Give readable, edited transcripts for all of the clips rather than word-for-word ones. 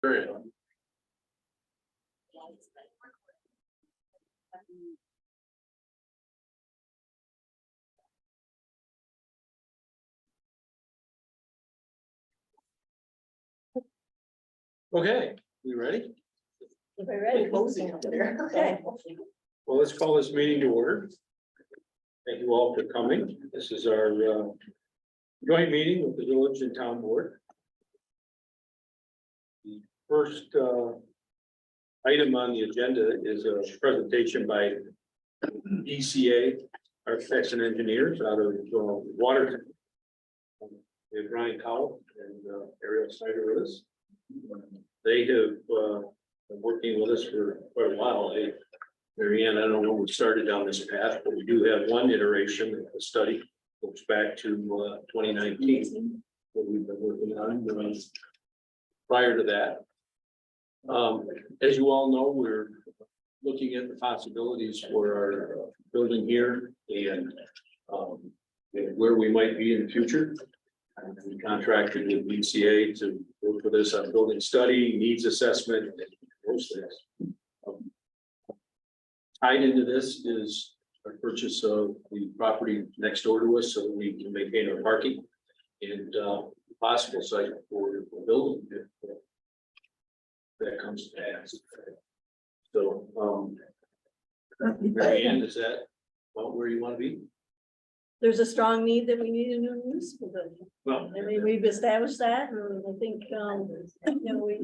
Very well. Okay, we ready? We're ready. Okay. Well, let's call this meeting to order. Thank you all for coming. This is our joint meeting with the village and town board. The first item on the agenda is a presentation by ECA Architects and Engineers out of Watertown. We have Brian Cowell and Ariel Snyder with us. They have been working with us for quite a while. Mary Ann, I don't know when we started down this path, but we do have one iteration of the study, goes back to 2019. What we've been working on prior to that. As you all know, we're looking at the possibilities for our building here and where we might be in the future. We contracted with BCA to work with us on building study, needs assessment, and those things. Tied into this is our purchase of the property next door to us so that we can maintain our parking and possible site for the building if that comes to pass. So, Mary Ann, is that about where you want to be? There's a strong need that we need a new municipal building. Well, I mean, we've established that, and I think,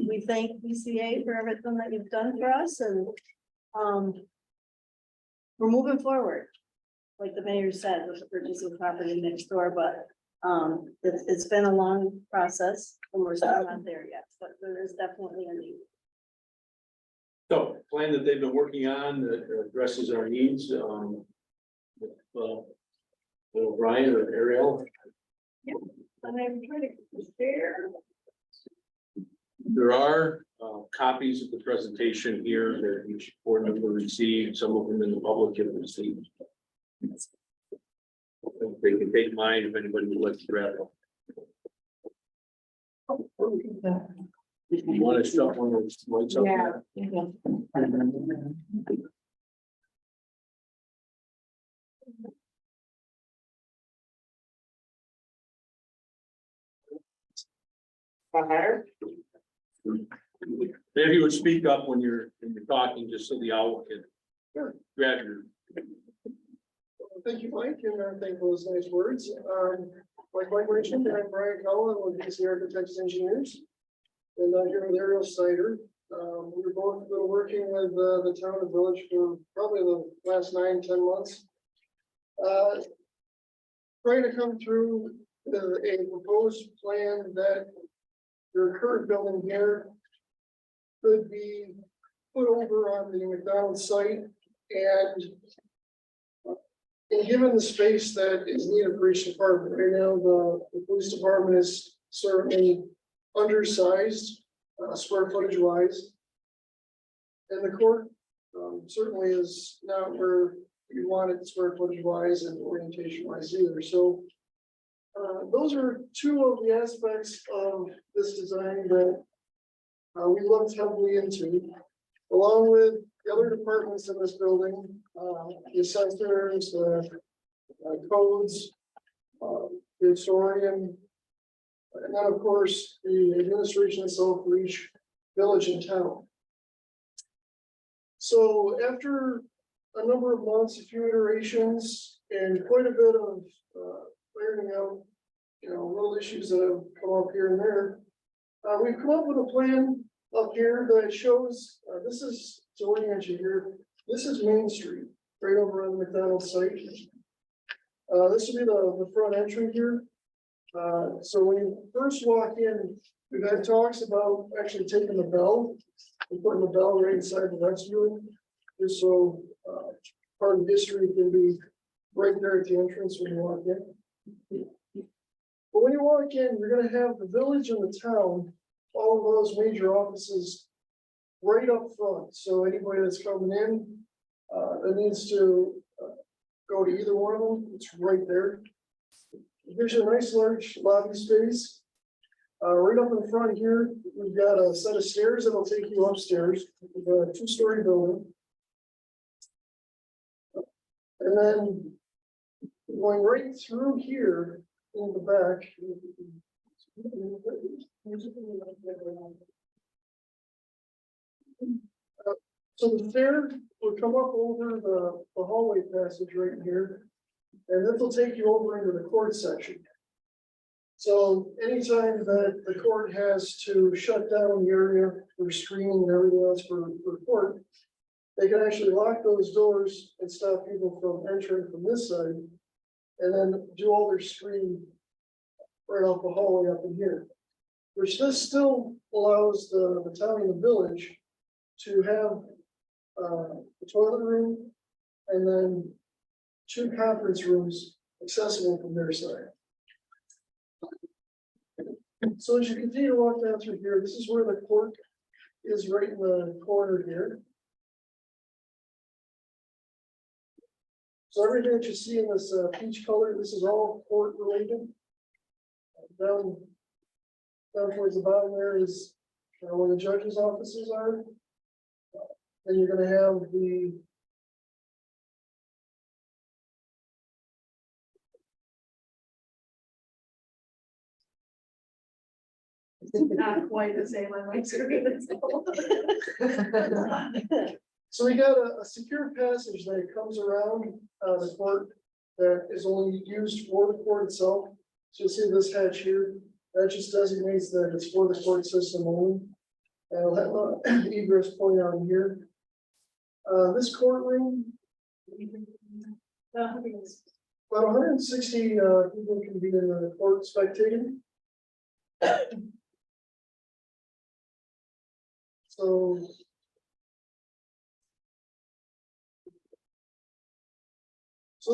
we thank BCA for everything that you've done for us, and, we're moving forward. Like the mayor said, with the purchase of property next door, but, it's been a long process, and we're still not there yet, but there is definitely a need. so plan that they've been working on that addresses our needs. Brian or Ariel, And I'm trying to share. there are copies of the presentation here that each board member received, some of them in the public have received. They can take mine if anybody would like to grab it. You want to start one of those lights up? Maybe you would speak up when you're talking, just so the owl can grab your. Thank you, Mike, and thank you for those nice words. Like Mike mentioned, I'm Brian Cullen with BC Architects and Engineers. And I'm here with Ariel Snyder. We've both been working with the town and village for probably the last 9-10 months. Trying to come through a proposed plan that your current building here could be put over on the McDonald's site and given the space that is needed for each department. Right now, the police department is certainly undersized, square footage wise. And the court certainly is not where you want it square footage wise and orientation wise either. So those are two of the aspects of this design that we looked heavily into, along with the other departments in this building, the assessors, the codes, the historian, and then of course the administration itself for each village and town. So after a number of months, a few iterations, and quite a bit of clearing out, little issues that have come up here and there, we've come up with a plan up here that shows, this is, to orient you here, this is Main Street, right over on the McDonald's site. This will be the front entry here. So when you first walk in, we've had talks about actually taking the bell and putting the bell right inside the vestibule, just so part of history can be right there at the entrance when you walk in. But when you walk in, you're gonna have the village and the town, all of those major offices right up front. So anybody that's coming in that needs to go to either one of them, it's right there. Here's a nice large lobby space. Right up in front here, we've got a set of stairs that'll take you upstairs, a two-story building. And then going right through here in the back. So the stair will come up over the hallway passage right here. And this will take you over into the court section. So anytime that the court has to shut down the area for screening and everything else for court, they can actually lock those doors and stop people from entering from this side. And then do all their screening right off the hallway up in here. Which this still allows the town and the village to have the toilet room and then 2 conference rooms accessible from their side. So as you continue to walk down through here, this is where the court is, right in the corner here. So everything that you see in this peach color, this is all court related. Down towards the bottom there is where the judge's offices are. Then you're gonna have the Not quite the same on my screen. So we got a secure passage that comes around the court that is only used for the court itself. So you'll see this hatch here, that just designates that it's for the court system only. And I'll have an egress point out here. This courtroom, about 160 people can be in the court spectating. So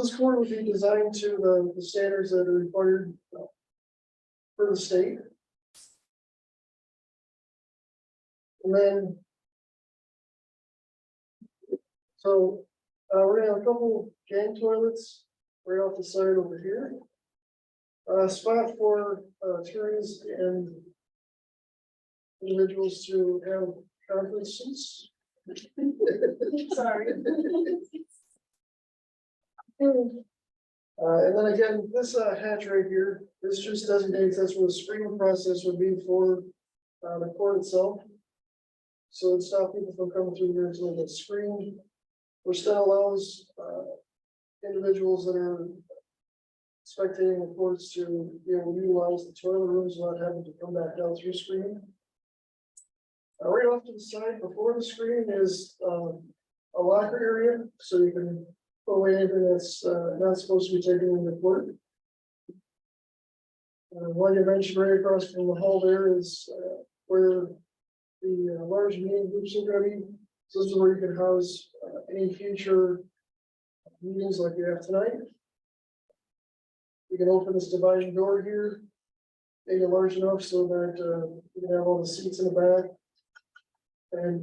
this court would be designed to the standards that are required for the state. And then, so we're gonna have a couple gang toilets right off the side over here. Spot for attorneys and individuals to have conferences. Sorry. And then again, this hatch right here, this just designates that's where the screening process would be for the court itself. So it stops people from coming through here until they get screened, which then allows individuals that are spectating the courts to be able to utilize the toilet rooms without having to come back down through screening. Right off to the side before the screen is a locker area, so you can put away anything that's not supposed to be taken into court. Like I mentioned, right across from the hall there is where the large meeting groups are going to be. So this is where you can house any future meetings like you have tonight. You can open this dividing door here, make it large enough so that you can have all the seats in the back. And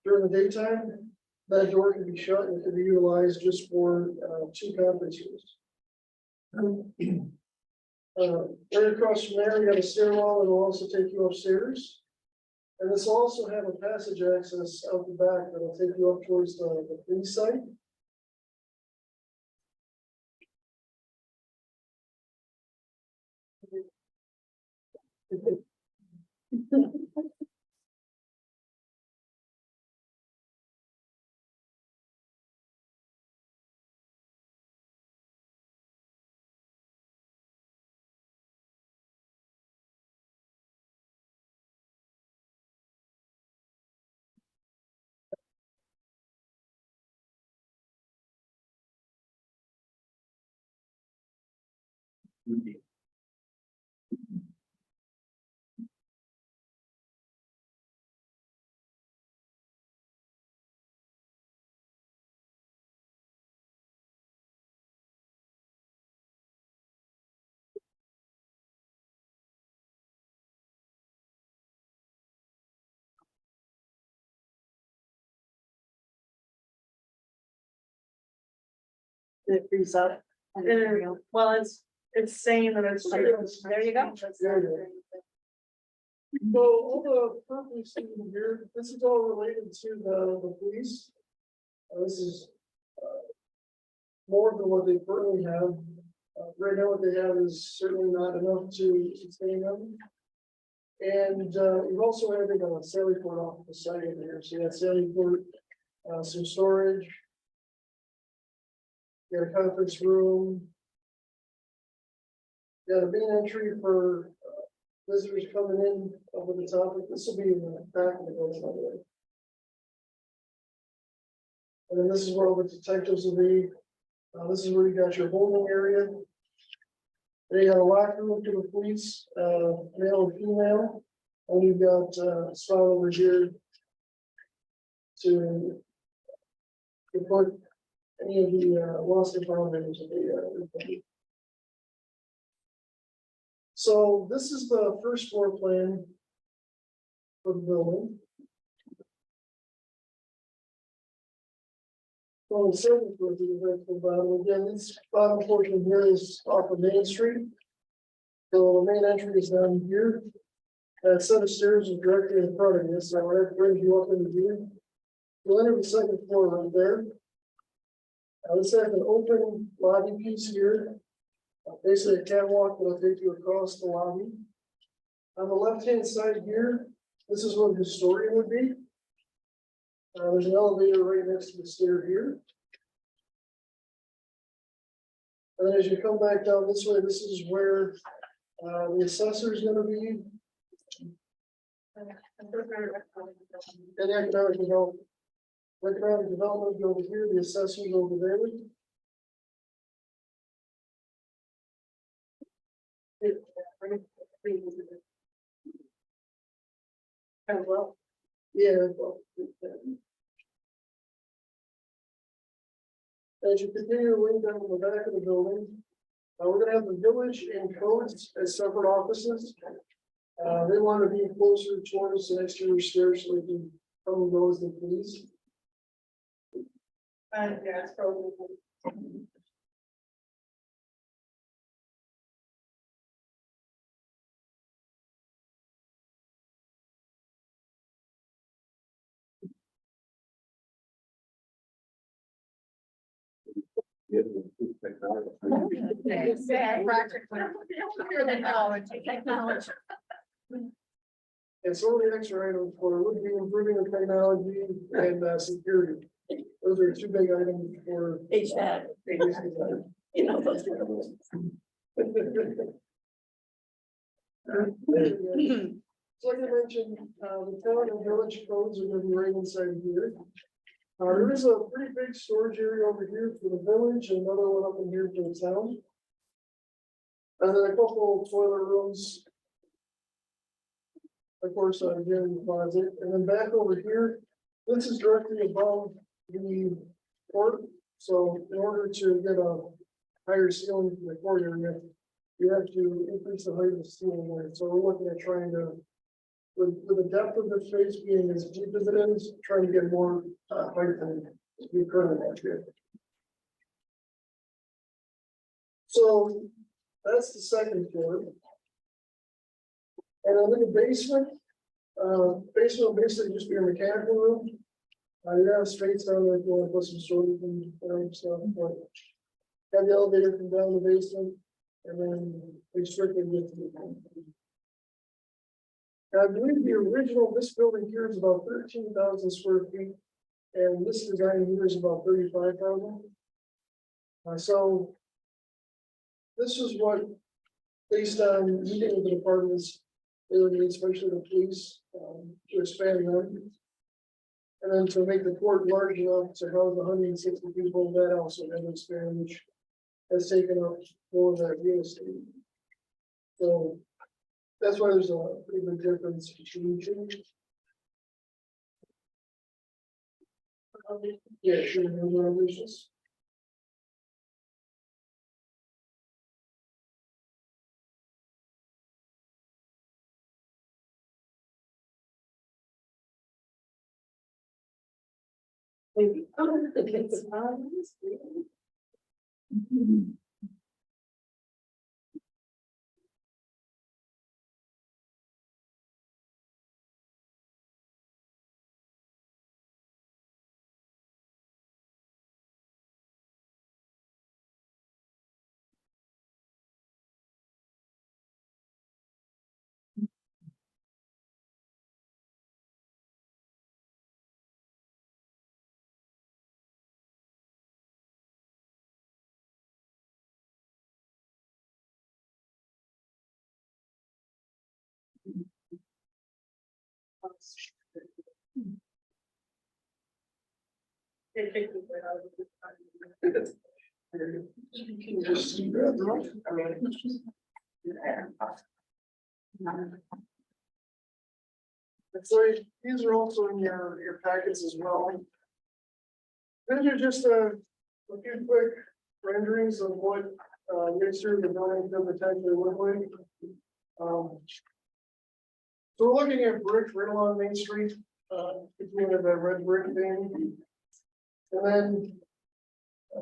during the daytime, that door can be shut and it can be utilized just for 2 conference rooms. Right across from there, we have a stairwell that will also take you upstairs. And this will also have a passage access out the back that will take you up towards the police site. It frees up. Well, it's saying that it's. There you go. There you go. So all the purple you see here, this is all related to the police. This is more than what they currently have. Right now, what they have is certainly not enough to sustain them. And we've also added a sailing port off the side over here. So you got sailing port, some storage. You got a conference room. You got a main entry for visitors coming in over the top. This will be in the back of the building, by the way. And then this is where all the detectives will be. This is where you got your holding area. They got a locker room to the police, male and female. And you've got a spot over here to put any of the lost and found items that they So this is the first floor plan for the building. So the second floor to the vertical bottom, again, this bottom portion here is off of Main Street. So the main entry is down here. That set of stairs is directly in front of you, so that brings you up into here. You'll enter the second floor right there. This has an open lobby piece here. Basically a catwalk that'll take you across the lobby. On the left-hand side here, this is where the historian would be. There's an elevator right next to the stair here. And then as you come back down this way, this is where the assessor is going to be. And economic development. Economic development over here, the assessors over there. Oh, well. Yeah. As you continue to lean down the back of the building, we're gonna have the village and codes as separate offices. They want to be closer towards the exterior stairs so they can come and go as they please. Yeah, it's probably. Technology. And some of the extra items for would be improving the technology and security. Those are two big items for. HVAC, you know, those. So like I mentioned, the town and village codes are gonna be right inside here. There is a pretty big storage area over here for the village and another one up in here for the town. And then a couple toilet rooms. Of course, here in the closet, and then back over here, this is directly above the court. So in order to get a higher ceiling for the court area, you have to increase the height of the ceiling there. So we're looking at trying to, with the depth of the space being as deep as it is, trying to get more height than we currently have here. So that's the second floor. And then in the basement will basically just be a mechanical room. You have space down there if you want to put some storage and stuff, but have the elevator come down the basement and then we strictly get to the. I believe the original, this building here is about 13,000 square feet, and this design here is about 35,000. So this is what, based on meeting with the departments, they would need, especially the police, to expand them. And then to make the court large enough to house 160 people, that also has expanded, which has taken up more of that real estate. So that's why there's a pretty big difference between two. Yeah, sure, no renovations. Maybe. months. They take people out of the- You can just grab them. I mean, so these are also in your packets as well. These are just a few quick renderings of what mixture the building could potentially look like. So we're looking at brick right along Main Street, between that red brick thing. And then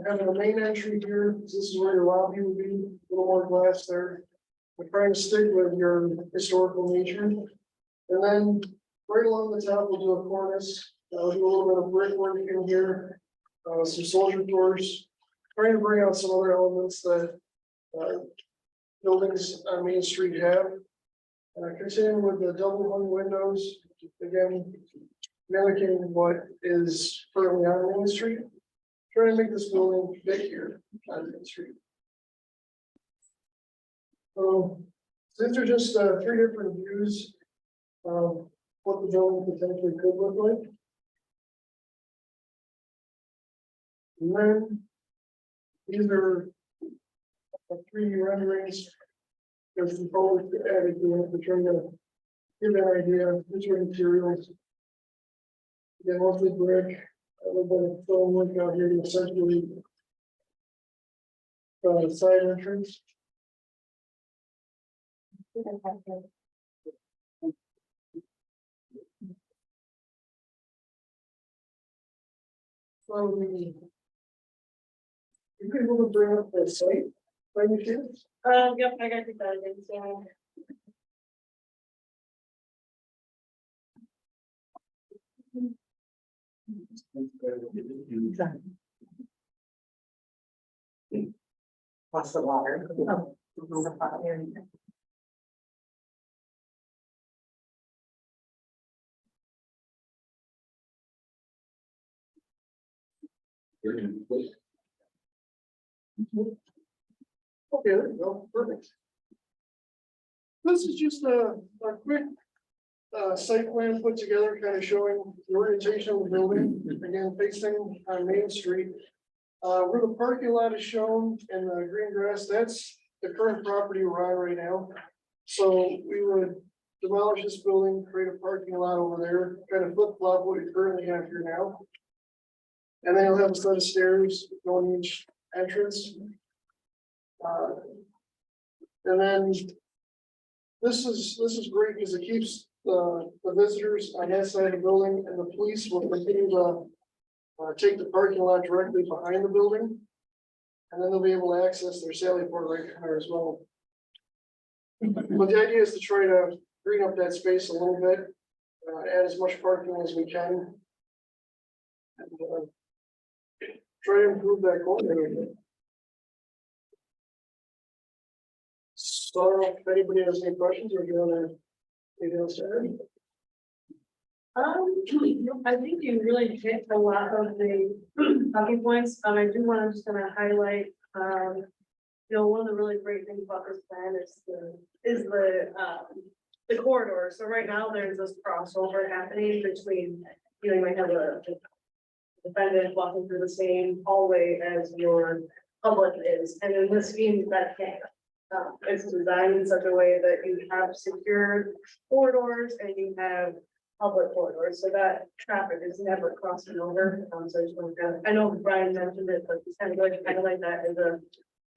having a main entry here, this is where your lobby would be, a little more glass there. We're trying to stick with your historical nature. And then right along the top, we'll do a cornice, we'll do a little bit of brickwork in here, some soldier doors. Trying to bring out some other elements that buildings on Main Street have. Continuing with the double hung windows, again, mimicking what is currently on Main Street. Trying to make this building big here on Main Street. So these are just 3 different views of what the building potentially could look like. And then these are 3D renderings. There's some photos added to it to try to give an idea of which materials. Again, mostly brick, a little bit of stone work out here to essentially side entrance. So you could able to bring up the site, by any chance? Yep, I got that again, so. Plus the water. Okay, there you go, perfect. This is just a quick site plan put together, kind of showing the orientation of the building, again, facing on Main Street. Where the parking lot is shown in the green grass, that's the current property we're on right now. So we would demolish this building, create a parking lot over there, kind of flip flop what we currently have here now. And then you'll have a set of stairs going each entrance. And then this is great because it keeps the visitors on that side of the building, and the police will continue to take the parking lot directly behind the building. And then they'll be able to access their Sally Port right there as well. But the idea is to try to green up that space a little bit, add as much parking as we can. And, try to improve that quality. So if anybody has any questions or you want anything else to add? I think you really hit a lot of the talking points. I do want to just kind of highlight, one of the really great things about this plan is the corridor. So right now there's this crossover happening between, you might have a defendant walking through the same hallway as your public is, and in this scheme that can't. It's designed in such a way that you have secure corridors and you have public corridors, so that traffic is never crossing over. So I just want to, I know Brian mentioned it, but it's kind of like that is a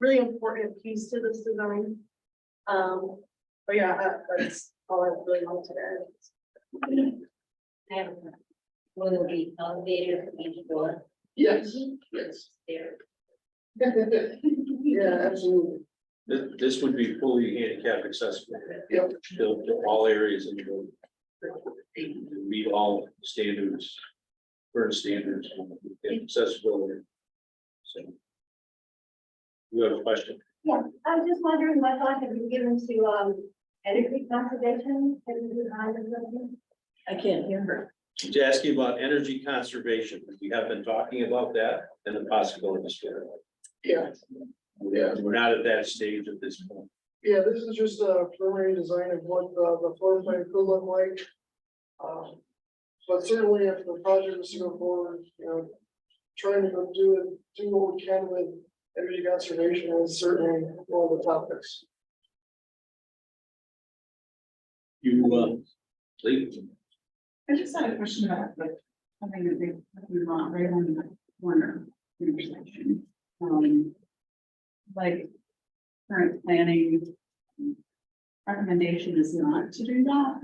really important piece to this design. But yeah, that's all I really want to add. Will there be elevator for each door Yes, yes. there? Yeah, absolutely. This would be fully handicap accessible. Yep. Built to all areas in the building. Meet all standards, current standards, and accessibility. So. You have a question? Yeah, I was just wondering what thought have you given to energy conservation? Have you designed something? I can't hear her. To ask you about energy conservation, we have been talking about that and the possibilities for Yeah. it. We're not at that stage at this point. Yeah, this is just a preliminary design of what the floor plan could look like. But certainly if the project is to go forward, you know, trying to do what we can with energy conservation is certainly one of the topics. You, please. I just had a question about like something that we want right on the corner intersection. Like current planning recommendation is not to do that.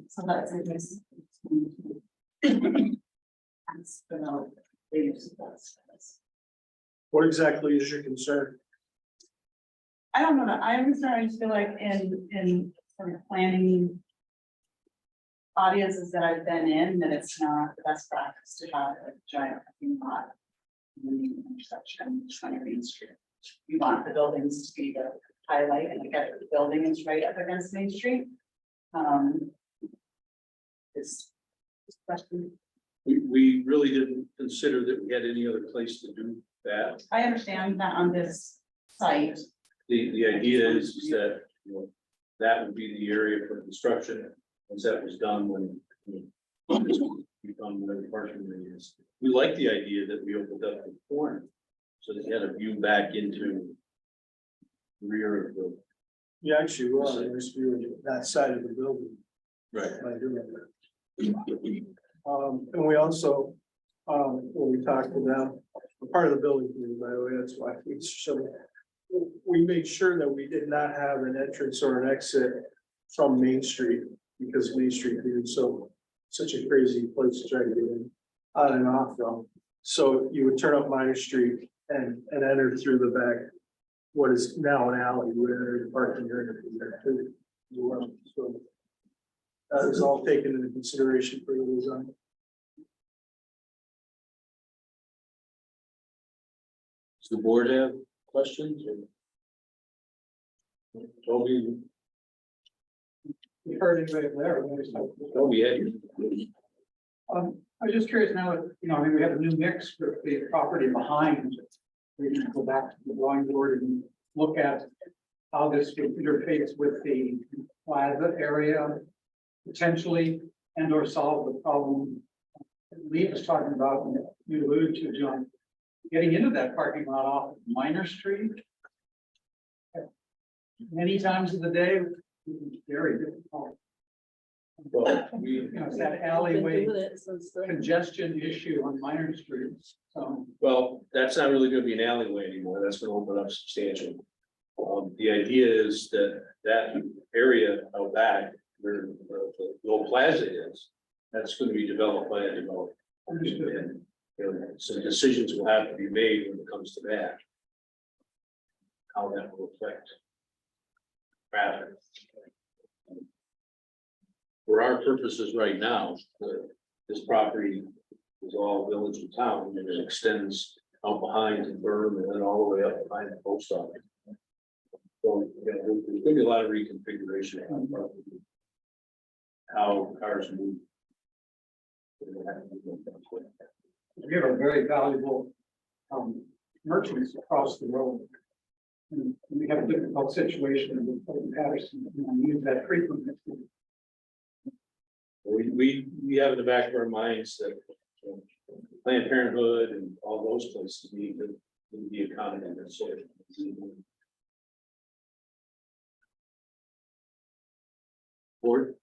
So that's, I guess. That's about the use of that space. What exactly is your concern? I don't know, I just feel like in sort of planning audiences that I've been in, that it's not the best practice to have a giant parking lot in the intersection on Main Street. You want the buildings to be the highlight, and the building is right up against Main Street. This question, We really didn't consider that we had any other place to do that. I understand that on this site, The idea is that, you know, that would be the area for construction, once that was done, when become where the parking area is. We like the idea that we opened up the corner, so that you had a view back into the rear of the. Yeah, actually, well, there's that side of the building. Right. By doing that. And we also, when we talked to them, part of the building, by the way, that's why we showed. We made sure that we did not have an entrance or an exit from Main Street, because Main Street is such a crazy place to try to get in, on and off from. So you would turn up Minor Street and enter through the back, what is now an alley, you would enter the parking area from there too. So that is all taken into consideration for the design. Does the board have questions? Toby, You heard anybody there? Toby, yeah. I was just curious now, you know, I mean, we have a new mix for the property behind. We can go back to the drawing board and look at how this would interface with the plaza area potentially, and or solve the problem Lee was talking about, and you alluded to, John, getting into that parking lot off of Minor Street. Many times of the day, it's very difficult. Well, we, You know, it's that Been alleyway doing it since the- congestion issue on Minor Street, so. well, that's not really gonna be an alleyway anymore, that's gonna open up substantially. The idea is that area out back, where the old plaza is, that's gonna be developed by a developer. And, you know, some decisions will have to be made when it comes to that. How that will affect traffic. For our purposes right now, this property is all village and town, and it extends out behind the berm and then all the way up behind the post office. So, you know, there's gonna be a lot of reconfiguration on the property. How cars move. We have a very valuable merchants across the road. And we have a difficult situation with Patterson, and we use that frequently. We have in the back of our minds that Planned Parenthood and all those places need to be accommodated, so. Board,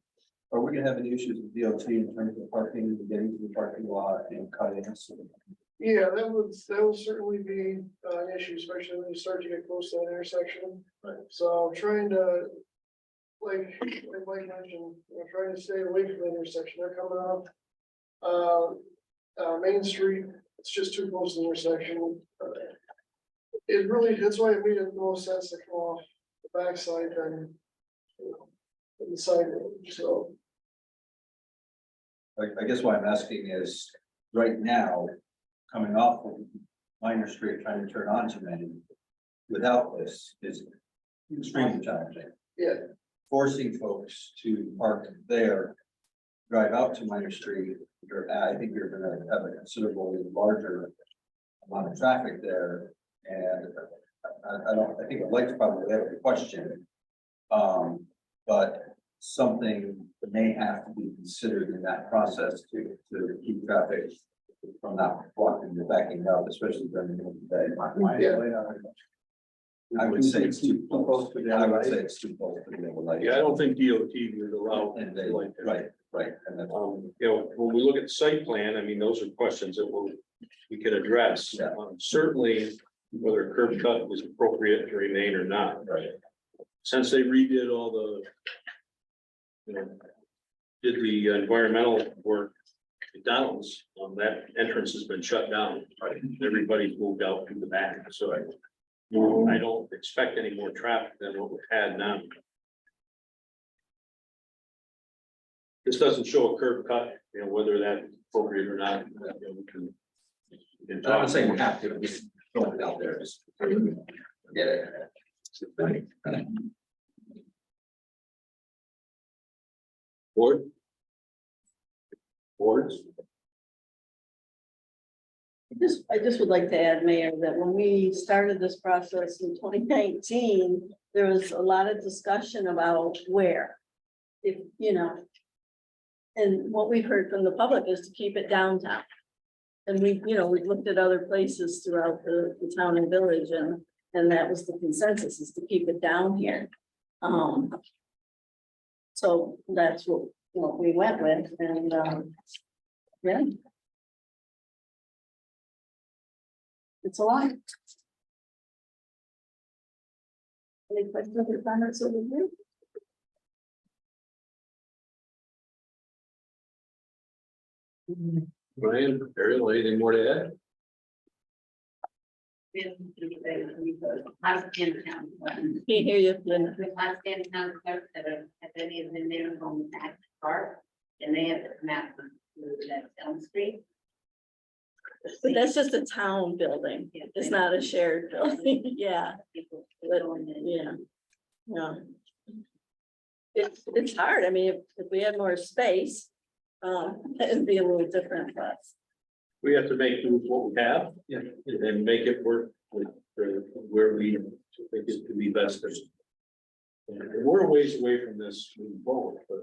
Are we gonna have any issues with DOT in terms of parking, getting to the parking lot and cutting us? Yeah, that would certainly be an issue, especially when you start to get close to that intersection. So trying to, like Mike mentioned, you know, trying to stay away from the intersection, they're coming up. Main Street, it's just too close to the intersection. It really, that's why it made the most sense to come off the backside than, you know, the side road, so. I guess why I'm asking is, right now, coming off of Minor Street, trying to turn on to Main, without this is extremely challenging. Yeah, Forcing folks to park there, drive out to Minor Street, I think you're gonna have a considerably larger amount of traffic there, and I think the lights probably have a question. But something that may have to be considered in that process to keep traffic from not blocking the backing up, especially during the middle of the day. I would say it's too close. I would say it's too close to the light. Yeah, I don't think DOT would allow. And they, like that. right, and that's. You know, when we look at the site plan, I mean, those are questions that we can address. Yeah. Certainly, whether a curb cut was appropriate to remain or not. Right. Since they redid all the, you know, did the environmental work, McDonald's, that entrance has been shut down. Right. Everybody's moved out through the back, so I don't expect any more traffic than what we've had now. This doesn't show a curb cut, you know, whether that's appropriate or not. You know, we can I'm not saying we have to, just throw it out there, just get it. Board? Boards? I just would like to add, Mayor, that when we started this process in 2019, there was a lot of discussion about where. If, you know. And what we've heard from the public is to keep it downtown. And we, you know, we've looked at other places throughout the town and village, and that was the consensus, is to keep it down here. So that's what we went with, and yeah. It's a lot. Any questions or comments over here? Brian, Ariel, anything more to add? I've been town. Can't hear you, Linda. I've been town clerks that have been in there on the back part, and they have to come out from that Elm Street. But that's just a town building. It's not a shared building. Yeah, People but, going in. yeah. No. It's hard. I mean, if we had more space, it'd be a little different for us. We have to make do with what we have. Yeah. And then make it work with where we think it could be best. And we're a ways away from this moving forward, but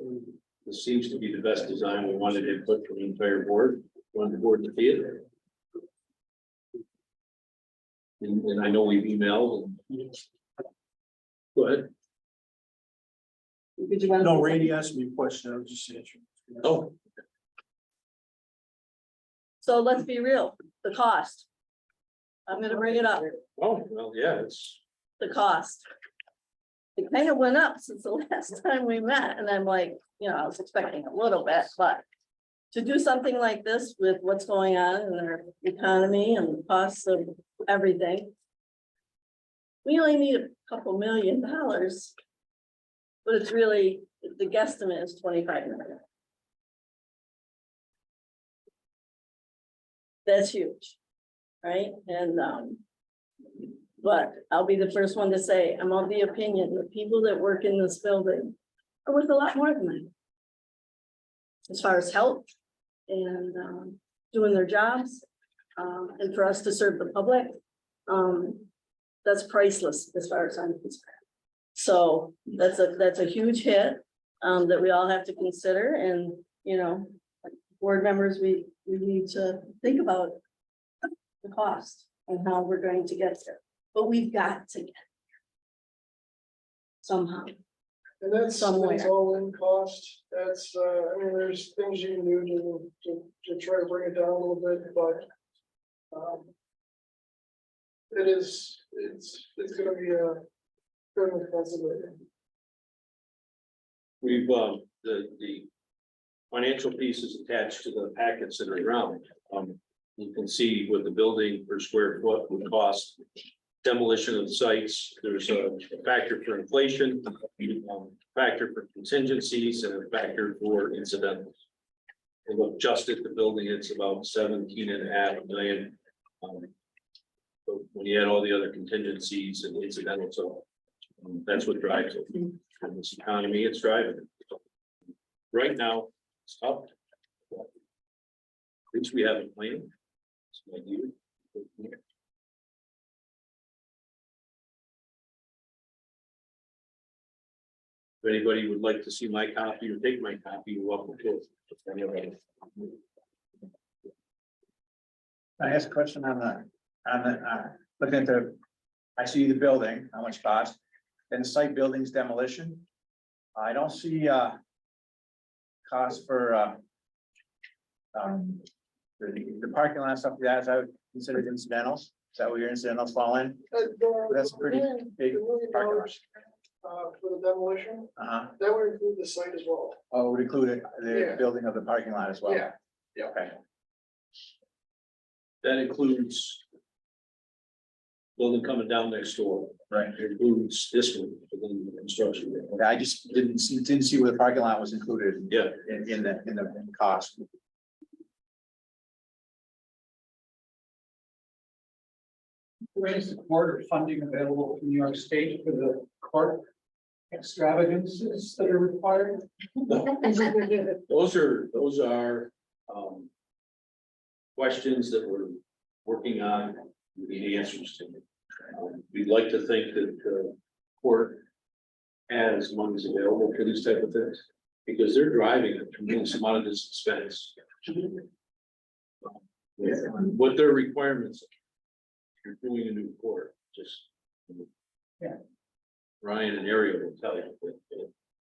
this seems to be the best design. We wanted input from the entire board, wanted the board to see it. And I know we've emailed. Go ahead. Did you want to? No, Randy asked me a question, I was just answering. Oh, So let's be real, the cost. I'm gonna bring it up, oh, well, yeah, it's, the cost. It kind of went up since the last time we met, and I'm like, you know, I was expecting a little bit, but. To do something like this with what's going on in our economy and the costs of everything. We only need a couple $1 million. But it's really, the guesstimate is 25 million. That's huge, right? And but I'll be the first one to say, I'm of the opinion that people that work in this building are worth a lot more than that. As far as health and doing their jobs, and for us to serve the public, that's priceless as far as I'm concerned. So that's a huge hit that we all have to consider, and you know, board members, we need to think about the cost and how we're going to get there. But we've got to get there somehow. And that's Somewhere. all in cost, that's, I mean, there's things you can do to try to bring it down a little bit, but. It's gonna be a fairly expensive. we've, the financial piece is attached to the packets that are around. You can see what the building per square foot would cost. Demolition of sites, there's a factor for inflation, factor for contingencies, and a factor for incidentals. And look, just at the building, it's about 17.5 million. But when you add all the other contingencies and incidentals, so that's what drives it. In this economy, it's driving it. Right now, it's tough. At least we have a plan. It's like you. If anybody would like to see my copy or take my copy, you're welcome to. I ask a question looking at I see the building, how much cost, then site buildings demolition. I don't see, cost for, the parking lot, stuff like that, is that considered incidentals? Is that where your incidentals fall in? That's a pretty big $1 million, parking lot. for the demolition, that would include the site as well. Oh, it would include the Yeah. building of the parking lot as well? Yeah. Okay. That includes building coming down next door. Right. It includes this one, within the construction. Yeah, I just didn't see where the parking lot was included Yeah, in the cost. Raise the court or funding available from New York State for the court extravagances that are required. those are questions that we're working on, we need answers to. We'd like to think that the court has monies available for these type of things, because they're driving a tremendous amount of this expense. What their requirements, if you're doing a new court, just. Yeah. Ryan and Ariel will tell you, that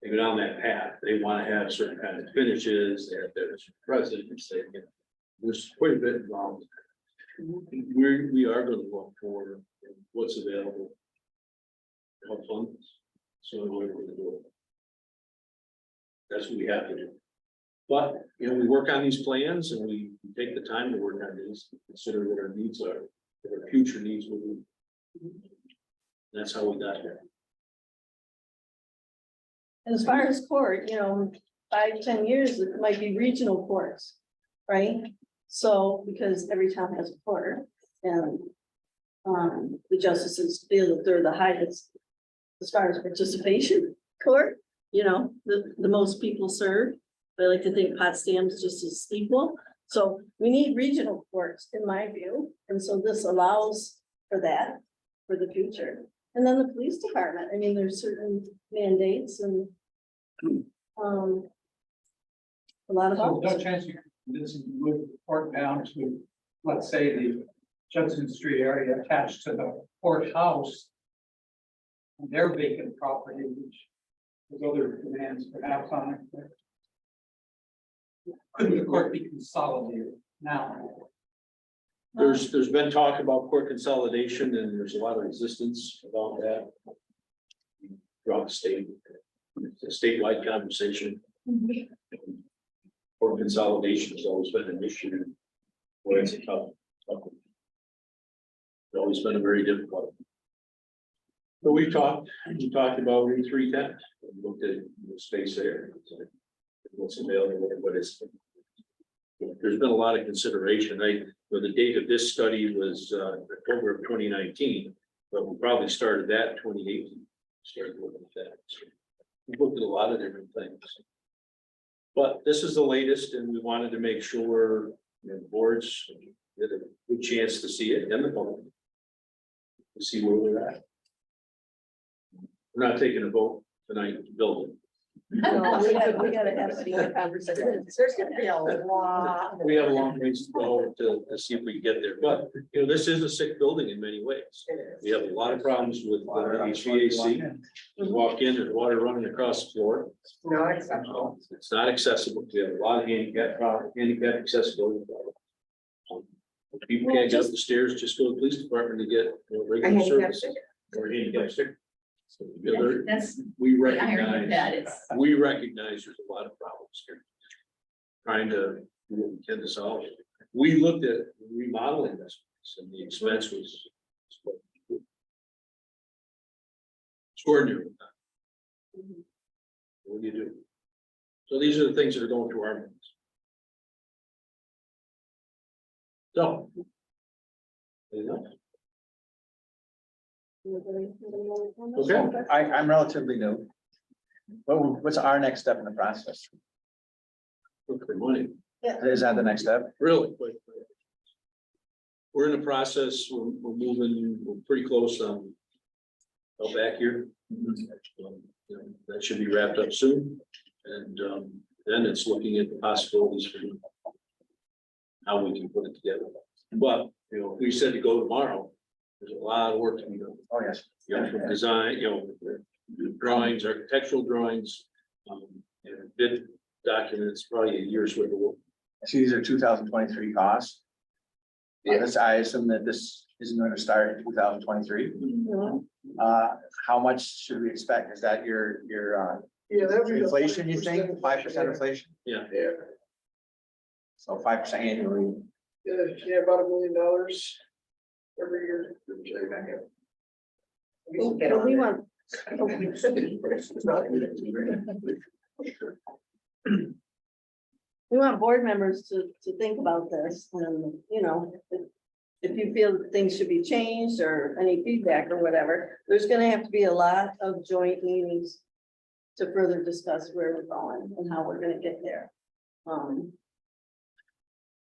they go down that path, they want to have certain kind of finishes, they have their residents, there's quite a bit involved. We are going to look for what's available. to help fund this. So we're going to do it. That's what we have to do. But, we work on these plans and we take the time to work on these, consider what our needs are, what our future needs will be. That's how we got here. As far as court, 5-10 years, it might be regional courts, right? So, because every town has a court and the justices feel that they're the highest as far as participation court, the most people served. I like to think Potsdam's just as equal. So we need regional courts, in my view. And so this allows for that for the future. And then the police department, there's certain mandates and a lot of. So no chance you can convince them to move the court down to, let's say, the Judson Street area attached to the courthouse. And their vacant property, which there's other demands perhaps on it. Couldn't the court be consolidated now? There's been talk about court consolidation and there's a lot of resistance about that. Throughout the state, it's a statewide conversation. Court consolidation has always been an issue. Where it's a tough. It's always been a very difficult. But we talked about Route 310, we looked at the space there. What's available, what is. There's been a lot of consideration. The date of this study was October of 2019, but we probably started that in 2018. Started looking at that. So we looked at a lot of different things. But this is the latest, and we wanted to make sure the boards get a good chance to see it and the public. To see where we're at. We're not taking a vote tonight to build it. No, we gotta have a conversation. There's gonna be a lot. We have a long ways to go to see if we can get there, but this is a sick building in many ways. We have a lot of problems with HVAC. You walk in, there's water running across the floor. No, acceptable. It's not accessible. We have a lot of handicap accessibility problems. If people can't get up the stairs, just go to the police department to get regular service or handicap sticker. So, That's, we I heard that, recognize there's a lot of problems here. Trying to tend to solve it. We looked at remodeling this and the expense was extraordinary. What do you do? So these are the things that are going through our minds. So. Anything else? Okay. I'm relatively new. What's our next step in the process? Look for money, Is that the next step? really quick. We're in the process, we're moving, we're pretty close on. Out back here, That should be wrapped up soon, and then it's looking at the possibilities for how we can put it together. But, you know, if we said to go tomorrow, there's a lot of work to be done. Oh, yes. You know, from design, you know, drawings, architectural drawings, and bid documents, probably a year's worth of work. So these are 2023 costs. Yes, I assume that this isn't going to start in 2023. Mhm. How much should we expect? Is that your Yeah, that'd be. the inflation, you think? 5%. 5% inflation? Yeah, Yeah, So 5% annually. yeah, about $1 million every year. But we want, we want board members to think about this and, you know, if you feel that things should be changed or any feedback or whatever, there's gonna have to be a lot of joint meetings to further discuss where we're going and how we're gonna get there.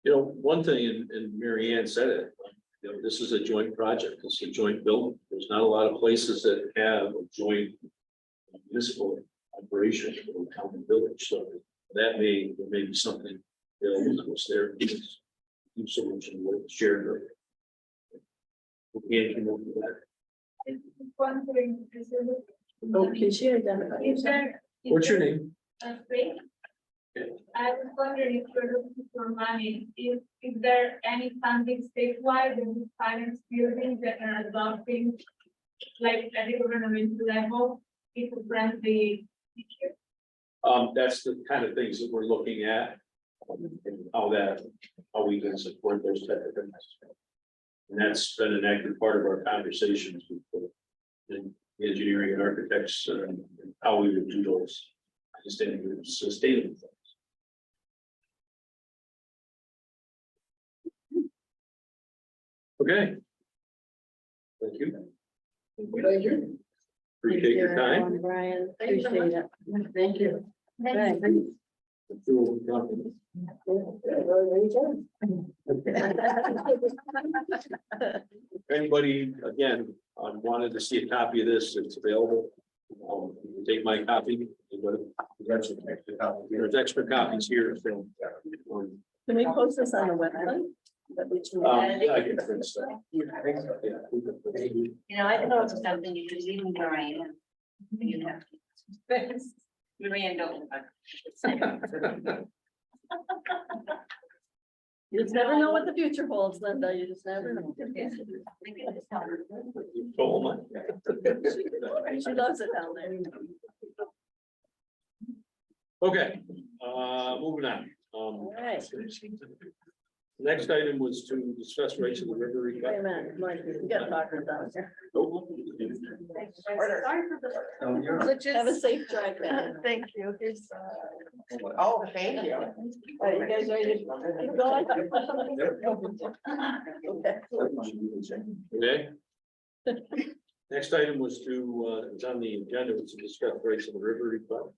you know, one thing, and Mary Ann said it, you know, this is a joint project, it's a joint building. There's not a lot of places that have a joint municipal operation or county village, so that there may be something, you know, was there. New solution with shared. We can't come up with that. Wondering, Oh, can she identify is herself? there? What's your name? Space? I was wondering if you're looking for money, is there any funding statewide that would finance buildings that are adopting like at the government level, if you grant the teacher? That's the kind of things that we're looking at. And how we can support those type of things. And that's been an active part of our conversations with the engineering and architects, and how we would do those sustainable things. Okay. Thank you. Thank you. Appreciate your time. Brian, appreciate it. Thank you. Right. Anybody, again, wanted to see a copy of this, it's available. You can take my copy. There's extra copies here, so. Can we post this on the website? That we can- Yeah, I can print stuff. You know, I thought of something, you could even Brian. You know. Marianne don't. You just never know what the future holds, Linda, you just never know. Oh, my. She loves it down there. Okay, moving on. All right. Next item was to discuss rates of the river. Wait a minute, Mike, we got talkers down here. Have a safe drive back. Thank you. Here's, Oh, thank you. are you guys ready to go? Okay. Okay. Next item was it's on the agenda, was to discuss rates of the river report.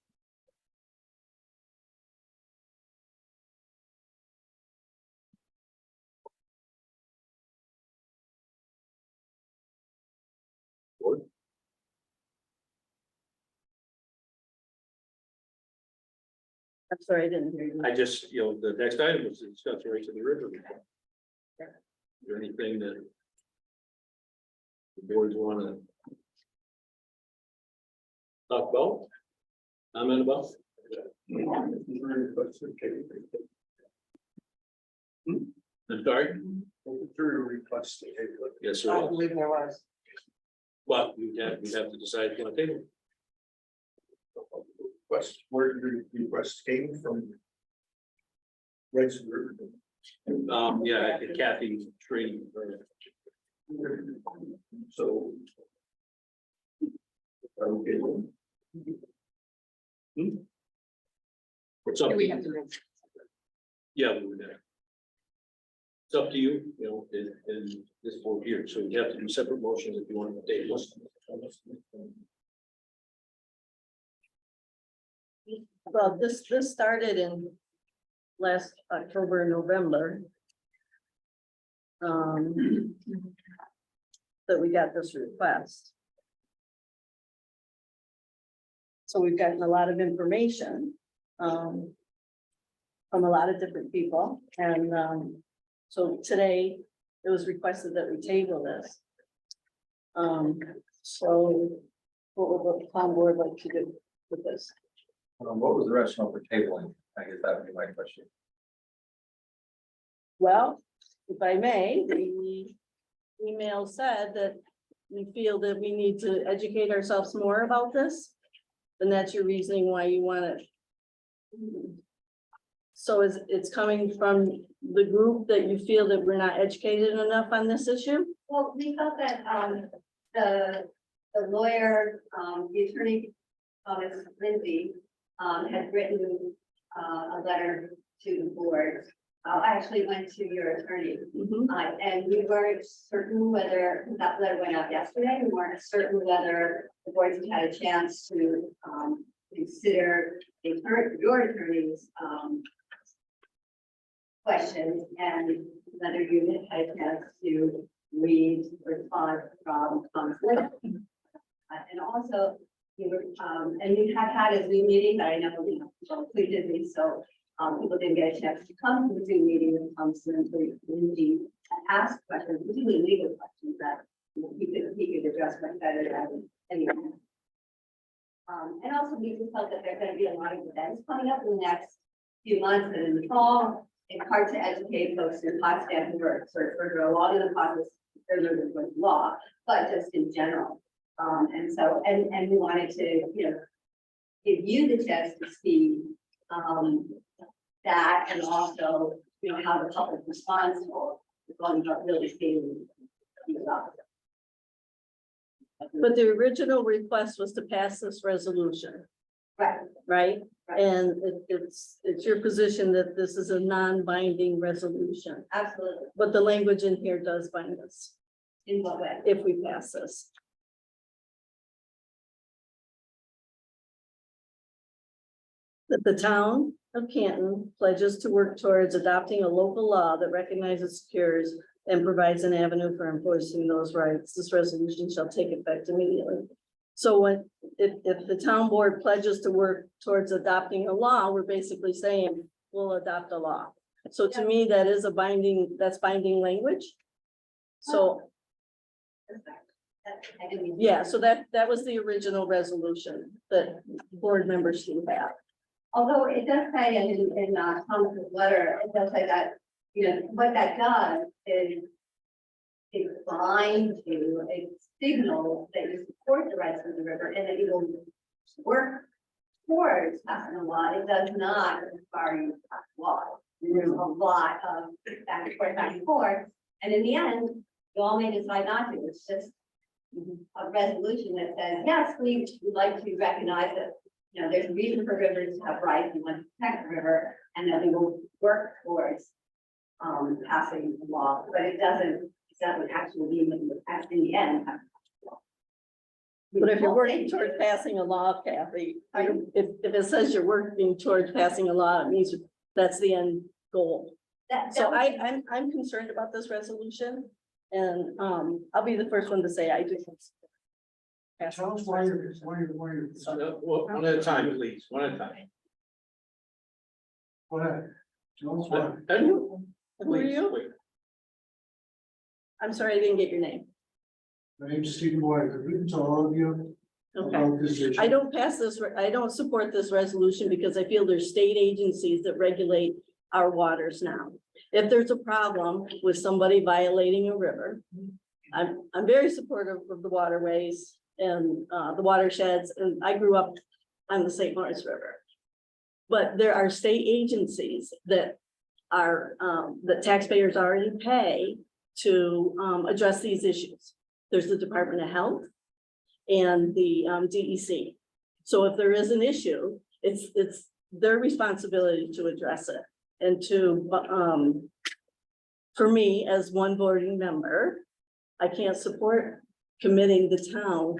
I'm sorry, I didn't hear you. I just, you know, the next item was to discuss the rates of the river report. Is there anything that the boards want to talk about? Comment about? I'm sorry? Yes, sir. I believe there was. But we have to decide on the table. Where did the request came from? Right. Yeah, Kathy training. So. Okay. It's up. Do we have to move? Yeah, we would have. It's up to you, you know, in this board here, so you have to do separate motions if you want to take this. Well, this started in last October, November. That we got this request. So we've gotten a lot of information, from a lot of different people, and, so today it was requested that we table this. So what would the town board like to do with this? What was the rationale for tabling? I guess that would be my question. Well, if I may, the email said that we feel that we need to educate ourselves more about this. And that's your reasoning why you want it. So it's coming from the group that you feel that we're not educated enough on this issue? Well, we felt that, the lawyer, the attorney, Thomas Lindsay, had written, a letter to the board. I actually went to your attorney, Mhm. and we weren't certain whether that letter went out yesterday. We weren't certain whether the boards had a chance to, consider your attorney's, questions and whether you had a chance to read response from Thomas Lindsay. And also, you were, and you have had a Zoom meeting, but I know, people included me, so people didn't get a chance to come to the Zoom meeting with Thomas Lindsay and ask questions, particularly legal questions that he could address much better than anyone. And also we just felt that there's going to be a lot of events coming up in the next few months and in the fall. It's hard to educate folks in Potsdam who are sort of further along in the process, further with law, but just in general. And so, and we wanted to, give you the chance to see, that, and also, how the public responds to it, about really seeing. But the original request was to pass this resolution, Right, right? Right. And it's your position that this is a non-binding resolution, absolutely. but the language in here does bind us In what way? if we pass this. That the town of Canton pledges to work towards adopting a local law that recognizes, secures, and provides an avenue for enforcing those rights. This resolution shall take effect immediately. So if the town board pledges to work towards adopting a law, we're basically saying we'll adopt a law. So to me, that is that's binding language. So, I didn't mean- yeah, so that was the original resolution that board members do have. Although it does say in Thomas's letter, it does say that, what that does is it binds you, it signals that you support the rights of the river and that you will work towards passing a law. It does not require you to pass a law. There's a lot of back and forth. And in the end, you all may decide not to. It's just a resolution that says, yes, we would like to recognize that, there's a reason for rivers to have rights. We want to protect the river, and that we will work towards passing the law, but it doesn't actually mean that we're passing in the end. But if you're working towards passing a law, Kathy, if it says you're working towards passing a law, it means that's the end goal. So I'm concerned about this resolution, and I'll be the first one to say I do. Tell us why you're. One at a time, please, one at a time. Go ahead. Tell us why. Who are Please, you? please. I'm sorry, I didn't get your name. My name's Stephen White. I've written to all of you Okay. about this issue. I don't support this resolution because I feel there's state agencies that regulate our waters now. If there's a problem with somebody violating a river, I'm very supportive of the waterways and the watersheds, and I grew up on the St. Lawrence River. But there are state agencies that are, that taxpayers already pay to address these issues. There's the Department of Health and the DEC. So if there is an issue, it's their responsibility to address it. And for me, as one voting member, I can't support committing the town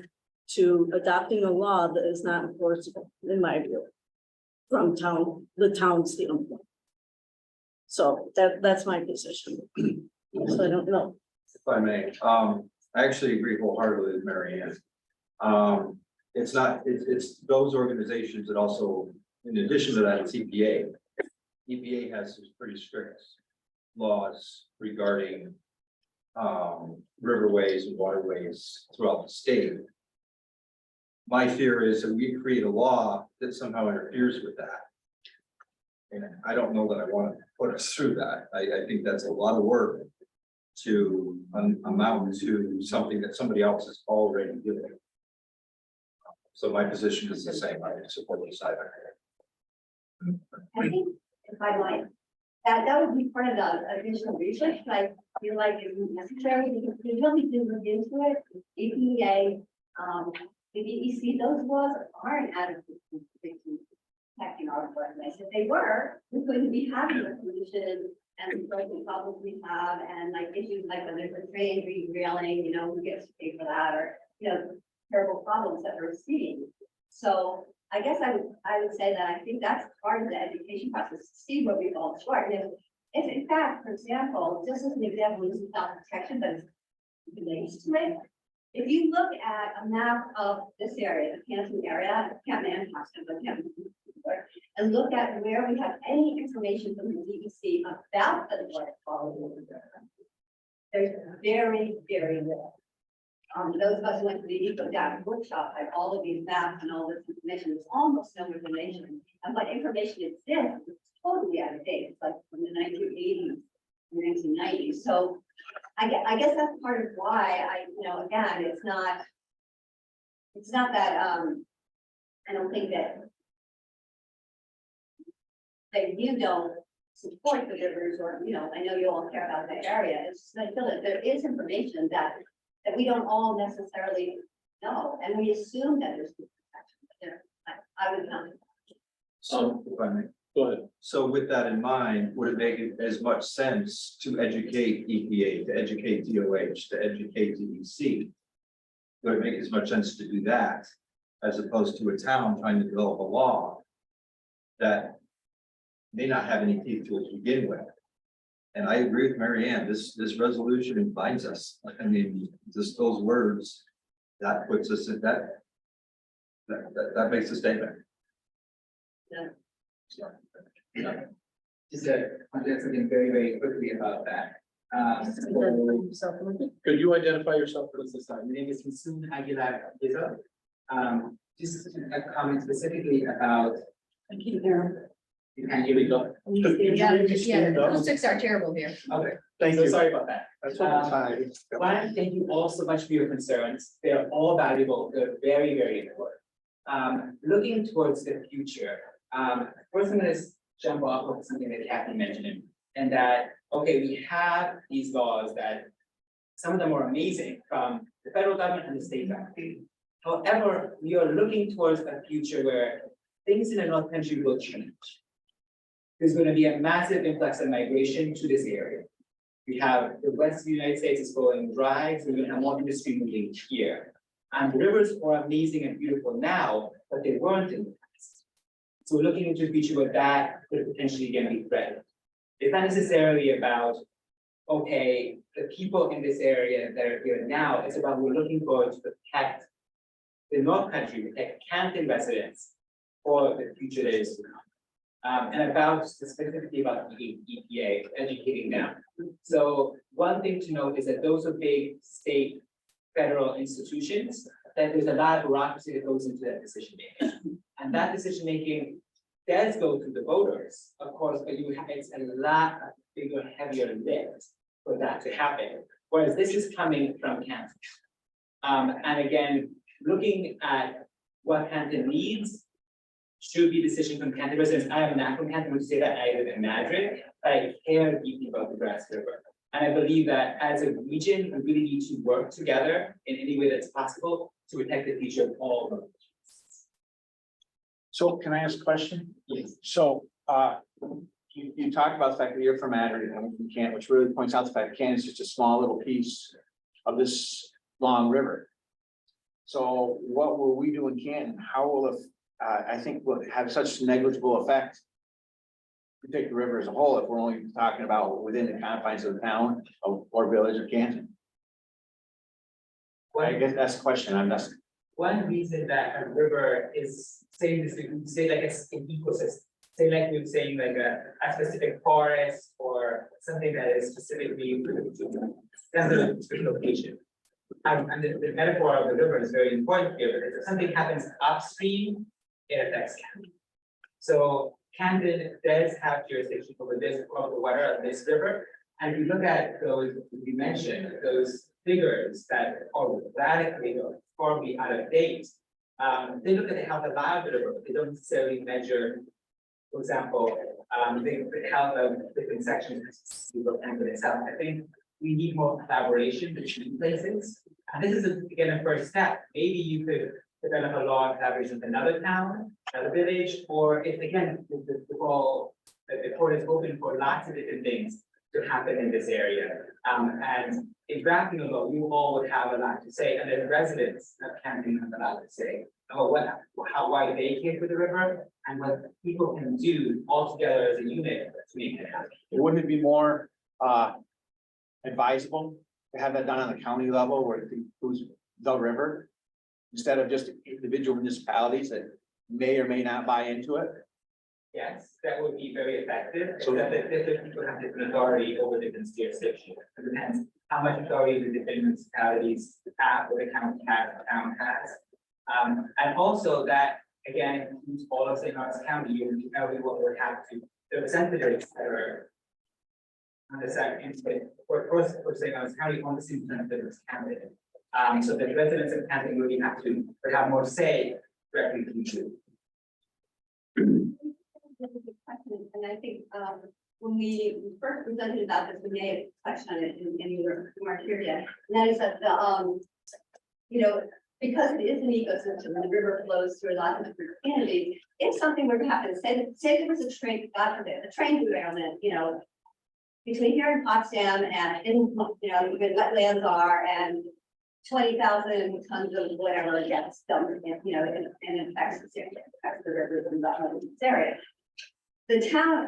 to adopting a law that is not enforceable, in my view, from the town standpoint. So that's my position. So I don't know. If I may, I actually agree wholeheartedly with Mary Ann. it's not, it's those organizations that also, in addition to that, it's EPA. EPA has some pretty strict laws regarding riverways and waterways throughout the state. My fear is that we create a law that somehow interferes with that. And I don't know that I want to put us through that. I think that's a lot of work to amount to something that somebody else is already doing. So my position is the same. I support the side. I think, if I might, that would be part of the additional research, but I feel like it's necessary, because we really do look into it, EPA, the DEC, those laws aren't adequate to protecting our environment. If they were, we wouldn't be having the pollution and the broken problems we have, and like issues like when there's a train derailing, who gets to pay for that, or, terrible problems that we're seeing. So I guess I would say that I think that's part of the education process, to see what we fall short. And if in fact, for example, just as an example, this is not protection, but it's related to it. If you look at a map of this area, the Canton area, Canton and Houston, but Canton, and look at where we have any information from the DEC about the water quality of the river, there's very, very little. Those of us who went to the EcoDAC workshop had all of these maps and all this information. There's almost no information. And what information exists is totally out of date. It's like from the 1980s, 1990s. So I guess that's part of why again, it's not that, I don't think that you don't support the rivers, or, I know you all care about the area. It's just, I feel that there is information that we don't all necessarily know, and we assume that there's good protection, but I would not. So, if I may. Go ahead. So with that in mind, would it make it as much sense to educate EPA, to educate DOH, to educate DEC? Would it make as much sense to do that as opposed to a town trying to develop a law that may not have any teeth to it to begin with? And I agree with Mary Ann, this resolution binds us. I mean, just those words, that puts us at that makes a statement. Yeah. Yeah. Just to comment something very, very quickly about that. Could you identify yourself for My name is Masood Aguilar Giza. Just a comment specifically about. I can hear You can't hear me, go. Acoustics are terrible here. Okay, Thank so you. sorry about that. That's okay. One, thank you all so much for your concerns. They're all valuable. They're very, very important. Looking towards the future, first I'm gonna jump off of something that Kathy mentioned. And that, okay, we have these laws that some of them are amazing from the federal government and the state government. However, we are looking towards a future where things in the North Country will change. There's going to be a massive influx of migration to this area. We have the west of the United States is going dry, so we're going to have more industry moving here. And the rivers are amazing and beautiful now, but they weren't in the past. So we're looking into a future where that could potentially again be threatened. It's not necessarily about, okay, the people in this area that are here now, it's about we're looking forward to protect the North Country, protect Canton residents for the future that is to come. And about specifically about the EPA, educating them. So one thing to note is that those are big state, federal institutions, that there's a lot of bureaucracy that goes into that decision making. And that decision making does go through the voters, of course, but it's a lot bigger, heavier lift for that to happen. Whereas this is coming from Canton. And again, looking at what Canton needs should be decision from Canton residents. I am not from Canton, I would say that I live in Madrid, but I care deeply about the Grass River. And I believe that as a region, we really need to work together in any way that's possible to protect the future of all of them. So can I ask a question? Yes. So, you talked about the fact that you're from Madrid and I'm from Canton, which really points out the fact that Canton is just a small little piece of this long river. So what will we do in Canton? How will it, I think will have such negligible effect to take the river as a whole if we're only talking about within the confines of the town or village of Canton? I guess that's the question. I'm just, one reason that a river is, say this, we could say like it's an ecosystem. Say like you're saying like a specific forest or something that is specifically that's a specific location. And the metaphor of the river is very important here because if something happens upstream, it affects Camden. So Camden does have jurisdiction over this, of the water of this river. And if you look at those, you mentioned, those figures that are radically or formally out of date, they look at the health of the river, but they don't necessarily measure, for example, the health of different sections of Camden itself. I think we need more collaboration between places. And this is, again, a first step. Maybe you could develop a law of collaboration with another town, another village, or if, again, the court is open for lots of different things to happen in this area. And in drafting a law, you all would have a lot to say, and then residents of Camden have a lot to say about why they came to the river and what people can do all together as a unit to make it happen. Wouldn't it be more advisable to have that done on the county level where it includes the river? Instead of just individual municipalities that may or may not buy into it? Yes, that would be very effective, So- except that different people have different authority over different jurisdictions. It depends how much authority the different municipalities have, or the town has. And also that, again, includes all of St. Lawrence County, everyone would have to, the representatives that are on the second, for St. Lawrence County, on the superintendent's candidate. So the residents of Camden really have to have more say directly to you. And I think, when we first presented about this, we may have touched on it in your criteria. And that is that the, you know, because it is an ecosystem and the river flows through a lot of different communities, if something were to happen, say there was a train, God forbid, a train derailment, you know, between here and Potsdam and in, you know, where wetlands are and 20,000 tons of whatever gets dumped, you know, and it affects the rivers and this area. The town,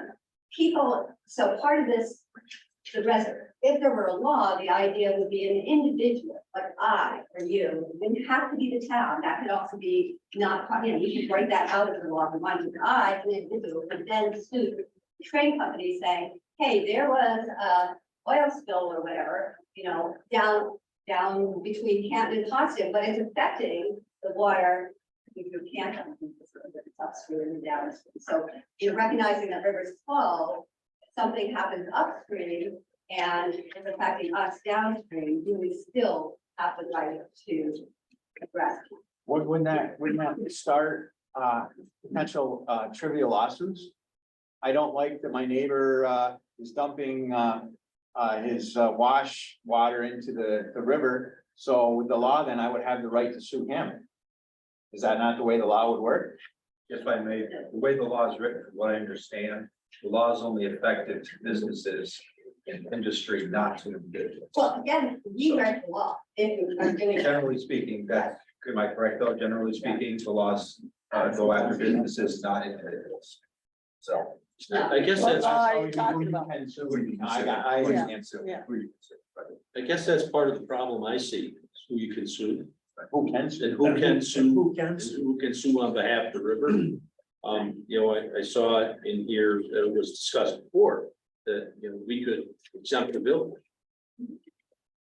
people, so part of this, the resident, if there were a law, the idea would be an individual, like I or you, it didn't have to be the town, that could also be not, you know, you could break that out of the law and one I, an individual, could then sue the train company saying, hey, there was a oil spill or whatever, you know, down between Camden and Potsdam, but it's affecting the water through Camden. It's upstream and downstream. So you're recognizing that rivers flow, something happens upstream and it's affecting us downstream, do we still have the right to address it? Wouldn't that start potential trivial lawsuits? I don't like that my neighbor is dumping his wash water into the river. So with the law, then I would have the right to sue him. Is that not the way the law would work? If I may, the way the law is written, from what I understand, the law is only effective to businesses in industry, not to individuals. Well, again, you read the law. If you are doing. Generally speaking, that, am I correct though? Generally speaking, the laws go after businesses, not individuals. So. I guess What that's, law are Oh, you talking about? I guess that's part of the problem I see, is who you can sue, Who can? and who can sue, Who can sue? who can sue on behalf of the river. You know, I saw it in here, that it was discussed before, that, you know, we could exempt the bill.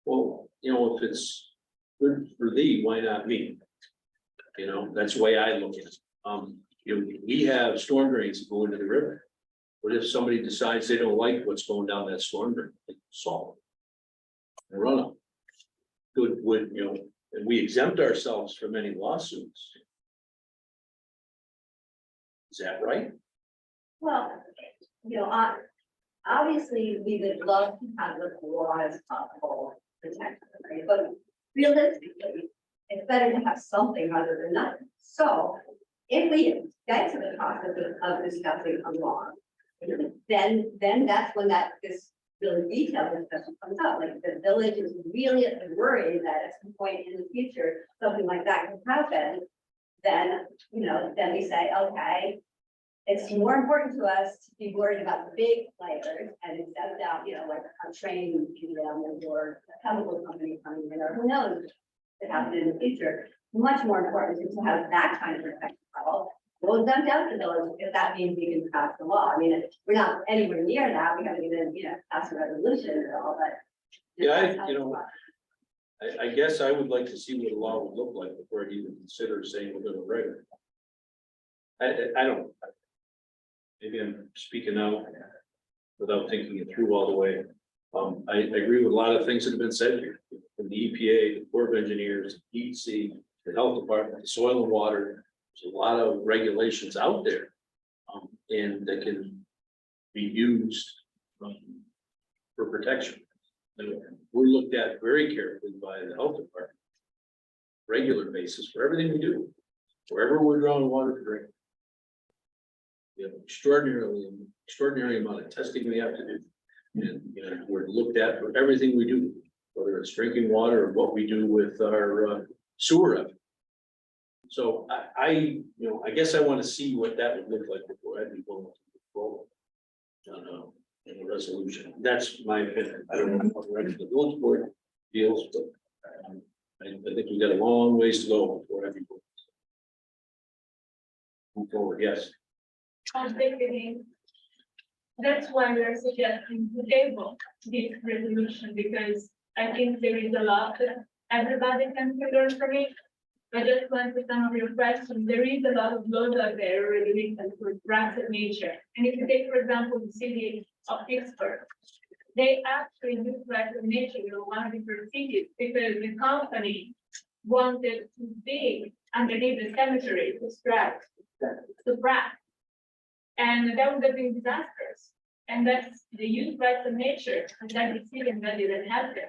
Well, you know, if it's good for thee, why not me? You know, that's the way I look at it. You know, we have storm drains that go into the river. What if somebody decides they don't like what's going down that storm drain, like salt? And runoff. Good, would, you know, and we exempt ourselves from any lawsuits. Is that right? Well, you know, obviously, we would love to have the law as possible protection, right? But realistically, it's better to have something rather than nothing. So if we get to the process of discussing a law, then that's when this really detailed discussion comes up. Like the village is really worried that at some point in the future, something like that can happen. Then, you know, then we say, okay, it's more important to us to be worried about the big players and accept out, you know, like a train derailment or a chemical company coming in, or who knows. to happen in the future. Much more important is to have that kind of protection level. We'll dump out the village if that means we can pass the law. I mean, we're not anywhere near that. We haven't even, passed a resolution at all, but. Yeah, I guess I would like to see what a law would look like before I'd even consider saying we're gonna write it. I don't. Maybe I'm speaking out without thinking it through all the way. I agree with a lot of things that have been said here, from the EPA, the Corps of Engineers, DEC, the Health Department, the Soil and Water. There's a lot of regulations out there. And that can be used for protection. And we're looked at very carefully by the Health Department. Regular basis for everything we do, wherever we're drawing water to drink. We have extraordinary amount of testing we have to do. And, we're looked at for everything we do, whether it's drinking water or what we do with our sewer. So I guess I want to see what that would look like before I'd be willing to move forward. In a resolution. That's my opinion. I don't know how the rest of the village board feels, but I think we've got a long ways to go before everybody. Move forward, yes. That's why we're suggesting to table this resolution, because I think there is a lot that everybody can learn from it. I just want to some of your questions. There is a lot of laws out there regulated for rights of nature. And if you take, for example, the city of Pittsburgh, they actually use rights of nature in one of the cities because the company wanted to dig underneath the cemetery to frack. And that would have been disastrous. And that's the use rights of nature, and that decision that didn't happen.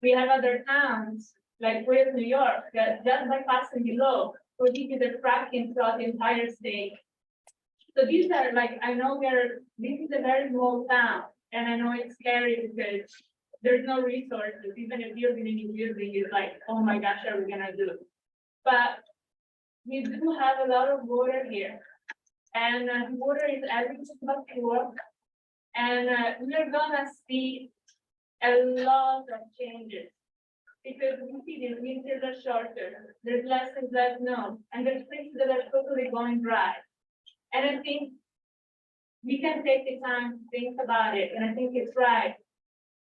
We have other towns, like Queens, New York, that just by passing the law, prohibited fracking throughout the entire state. So these are I know this is a very small town, and I know it's scary because there's no resources, even if building a new building is oh my gosh, what are we gonna do? But we do have a lot of water here. And water is everything but pure. And we're gonna see a lot of changes. Because we see the winters are shorter, there's less and less snow, and there's places that are totally going dry. And I think we can take the time to think about it, and I think it's right.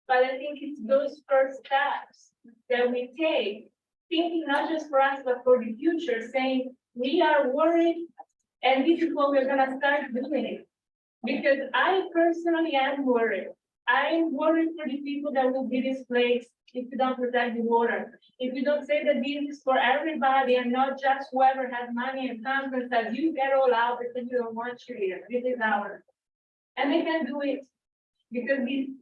But I think it's those first steps that we take, thinking not just for us, but for the future, saying we are worried, and this is what we're gonna start doing. Because I personally am worried. I'm worried for the people that will be displaced if you don't protect the water. If you don't say that this is for everybody and not just whoever has money and comes and says, you get all out because you don't want you here. This is ours. And they can do it because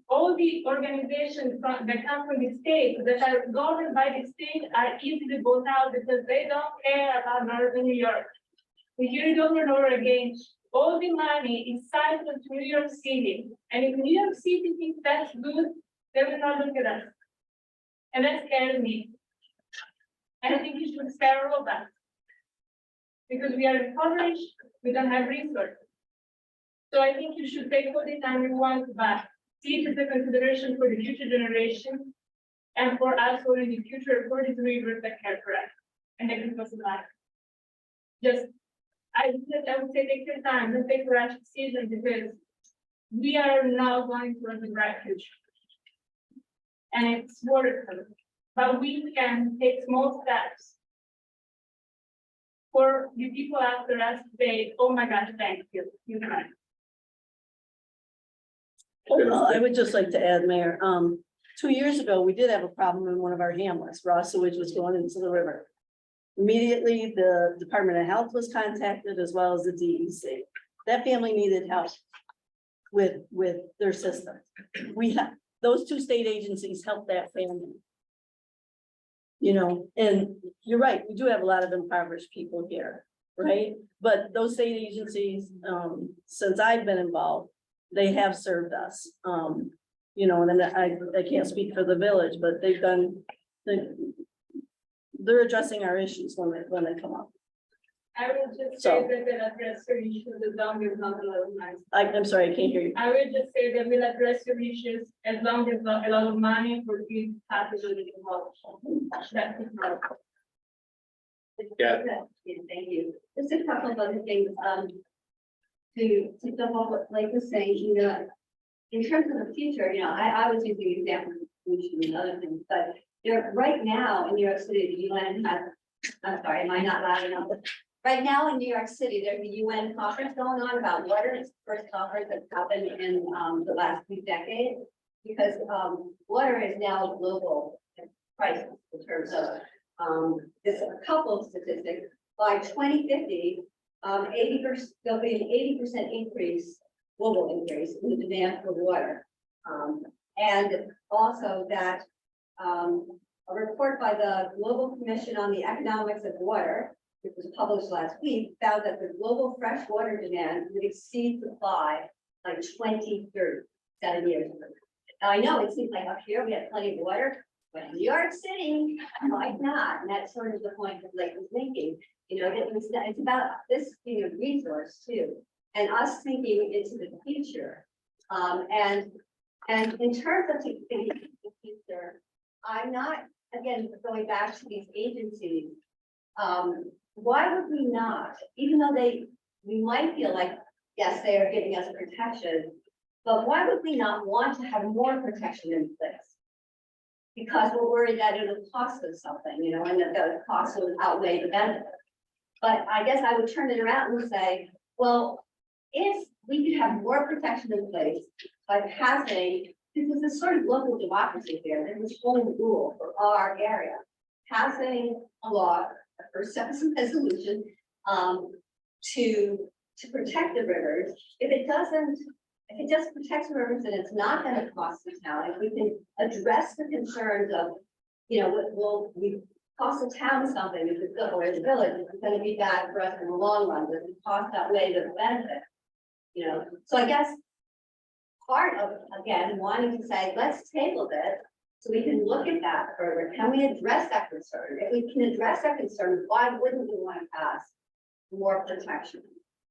all the organizations that come from the state, that are governed by the state, are easily bought out because they don't care about Northern New York. We hear it over and over again. All the money is siphoned to New York City. And if New York City thinks that's good, they will not look at us. And that scares me. And I think you should scare all of us. Because we are impoverished, we don't have resources. So I think you should take all the time you want, but see it as a consideration for the future generation and for us who are in the future for these rivers that care for us and that keep us alive. I would say take your time, don't take rash decisions because we are now going towards the bright future. And it's worth it, but we can take small steps for the people after us to say, oh my gosh, thank you, you're right. Well, I would just like to add, Mayor, 2 years ago, we did have a problem in one of our hamlets. Raw sewage was going into the river. Immediately, the Department of Health was contacted as well as the DEC. That family needed help with their system. Those two state agencies helped that family. And you're right, we do have a lot of impoverished people here, right? But those state agencies, since I've been involved, they have served us. And then I can't speak for the village, but they're addressing our issues when they come up. I will just So- say that we'll address your issues as long as not a lot of money. I'm sorry, I can't hear you. I will just say that we'll address your issues as long as not a lot of money for you possibility involved. That's it. Yeah. Thank you. Just a couple of other things, to jump off what Blake was saying, you know, in terms of the future, you know, I was using the example of pollution and other things, but there, right now in New York City, the UN has, I'm sorry, am I not loud enough? Right now in New York City, there's a UN conference going on about water. It's the first conference that's happened in, the last few decades. Because, water is now a global crisis in terms of, there's a couple of statistics. By 2050, 80%, there'll be an 80% increase, global increase in the demand for water. And also that, a report by the Global Commission on the Economics of Water, which was published last week, found that the global freshwater demand would exceed supply by 2030, 7 years. Now, I know it seems like up here we have plenty of water, but in New York City, might not, and that's sort of the point that Blake was making. You know, that it's about this being a resource too, and us thinking into the future. And in terms of thinking into the future, I'm not, again, going back to these agencies. Why would we not, even though we might feel like, yes, they are giving us protection, but why would we not want to have more protection in place? Because we're worried that it'll cost us something, you know, and that the cost will outweigh the benefit. But I guess I would turn it around and say, well, if we could have more protection in place by passing, because it's sort of local democracy here, there's this whole rule for our area, passing a law or some resolution to protect the rivers. If it just protects the rivers and it's not going to cost the town, if we can address the concerns of, you know, will we cost the town something if it's good, or the village, if it's going to be bad for us in the long run, does the cost outweigh the benefit? You know, so I guess part of, again, wanting to say, let's table this so we can look at that further. Can we address that concern? If we can address that concern, why wouldn't we want to pass more protection,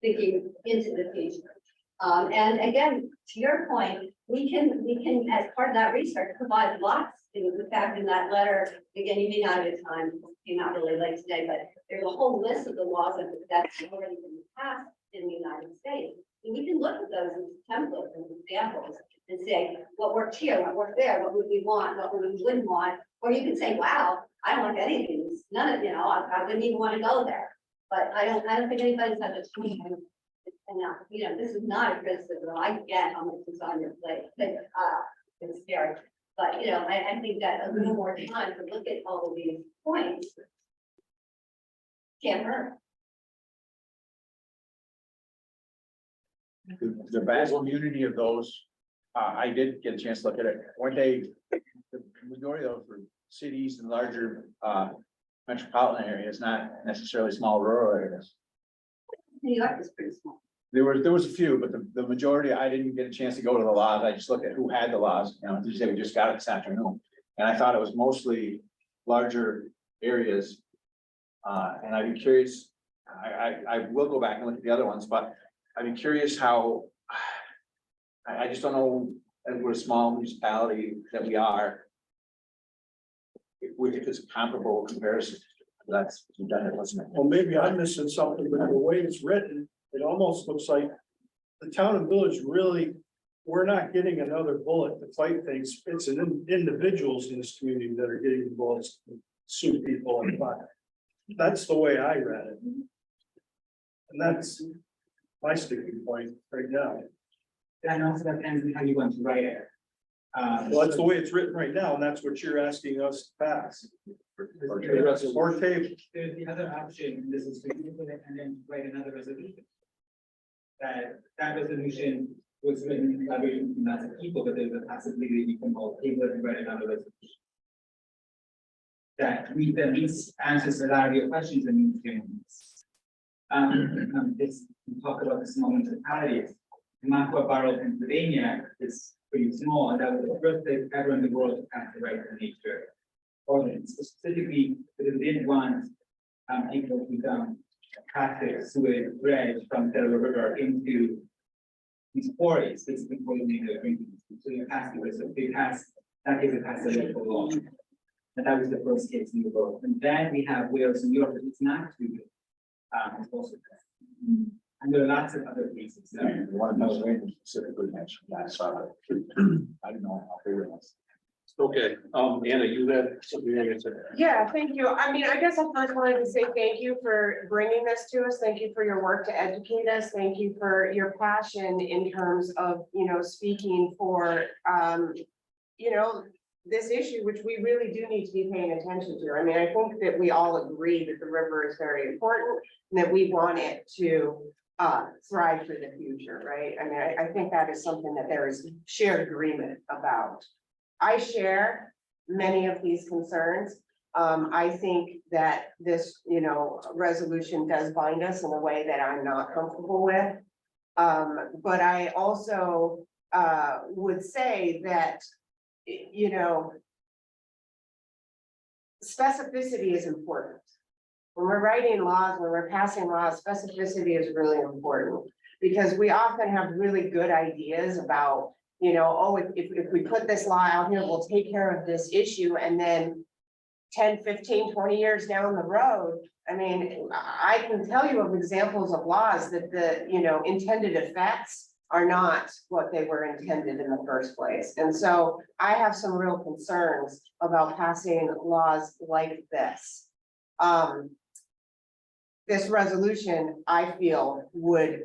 thinking into the future? And again, to your point, we can, as part of that research, provide lots. In fact, in that letter, again, you may not have had time, came out really late today, but there's a whole list of the laws that's already been passed in the United States. And we can look at those as templates and examples and say, what worked here, what worked there, what would we want, what we wouldn't want. Or you can say, wow, I don't want any of these, none of, you know, I wouldn't even want to go there. But I don't think anybody's had a tweet. And you know, this is not a criticism. I get how much is on your plate. It's scary. But you know, I think that a little more time to look at all of these points can't hurt. The vast community of those, I did get a chance to look at it. One day, the majority of those were cities and larger metropolitan areas, not necessarily small rural areas. New York is pretty small. There was a few, but the majority, I didn't get a chance to go to the laws. I just looked at who had the laws. You know, you say we just got it this afternoon. And I thought it was mostly larger areas. And I'd be curious, I will go back and look at the other ones, but I'd be curious how, I just don't know, and we're a small municipality that we are. If it's a comparable comparison, that's, we've done it, wasn't it? Well, maybe I'm missing something, but the way it's written, it almost looks like the town and village really, we're not getting another bullet to fight things. It's an individuals in this community that are getting the bullets to sue people and fight. That's the way I read it. And that's my sticking point right now. And also depends on how you want to write it. Well, that's the way it's written right now, and that's what you're asking us to pass. Or table. There's the other option, and this is to implement it and then write another resolution. That resolution was written in collaboration with lots of people, but there's a possibility that you can all table it and write another resolution. That we at least answers a lot of your questions and needs. This, we talk about the small municipalities. Namakwa Borough, Pennsylvania is pretty small, and that was the first place ever in the world to pass the right to nature ordinance, specifically because they didn't want people to passive sewage dredge from Delaware River into these quarries, this is before you make the drinking. So you pass the so they pass, that is a passive local law. And that was the first case in the world. And then we have Wales and Europe, it's not too good. It's also. And there are lots of other cases. One of those specifically mentioned, I saw it. I don't know how big it was. Okay, Anna, you had something you wanted to say? Yeah, thank you. I mean, I guess I first wanted to say thank you for bringing this to us. Thank you for your work to educate us. Thank you for your passion in terms of, speaking for, this issue, which we really do need to be paying attention to. I mean, I think that we all agree that the river is very important and that we want it to thrive for the future, right? I mean, I think that is something that there is shared agreement about. I share many of these concerns. I think that this, resolution does bind us in a way that I'm not comfortable with. But I also would say that, specificity is important. When we're writing laws, when we're passing laws, specificity is really important because we often have really good ideas about, if we put this law out here, we'll take care of this issue. And then 10, 15, 20 years down the road, I mean, I can tell you of examples of laws that the, intended effects are not what they were intended in the first place. And so I have some real concerns about passing laws like this. This resolution, I feel, would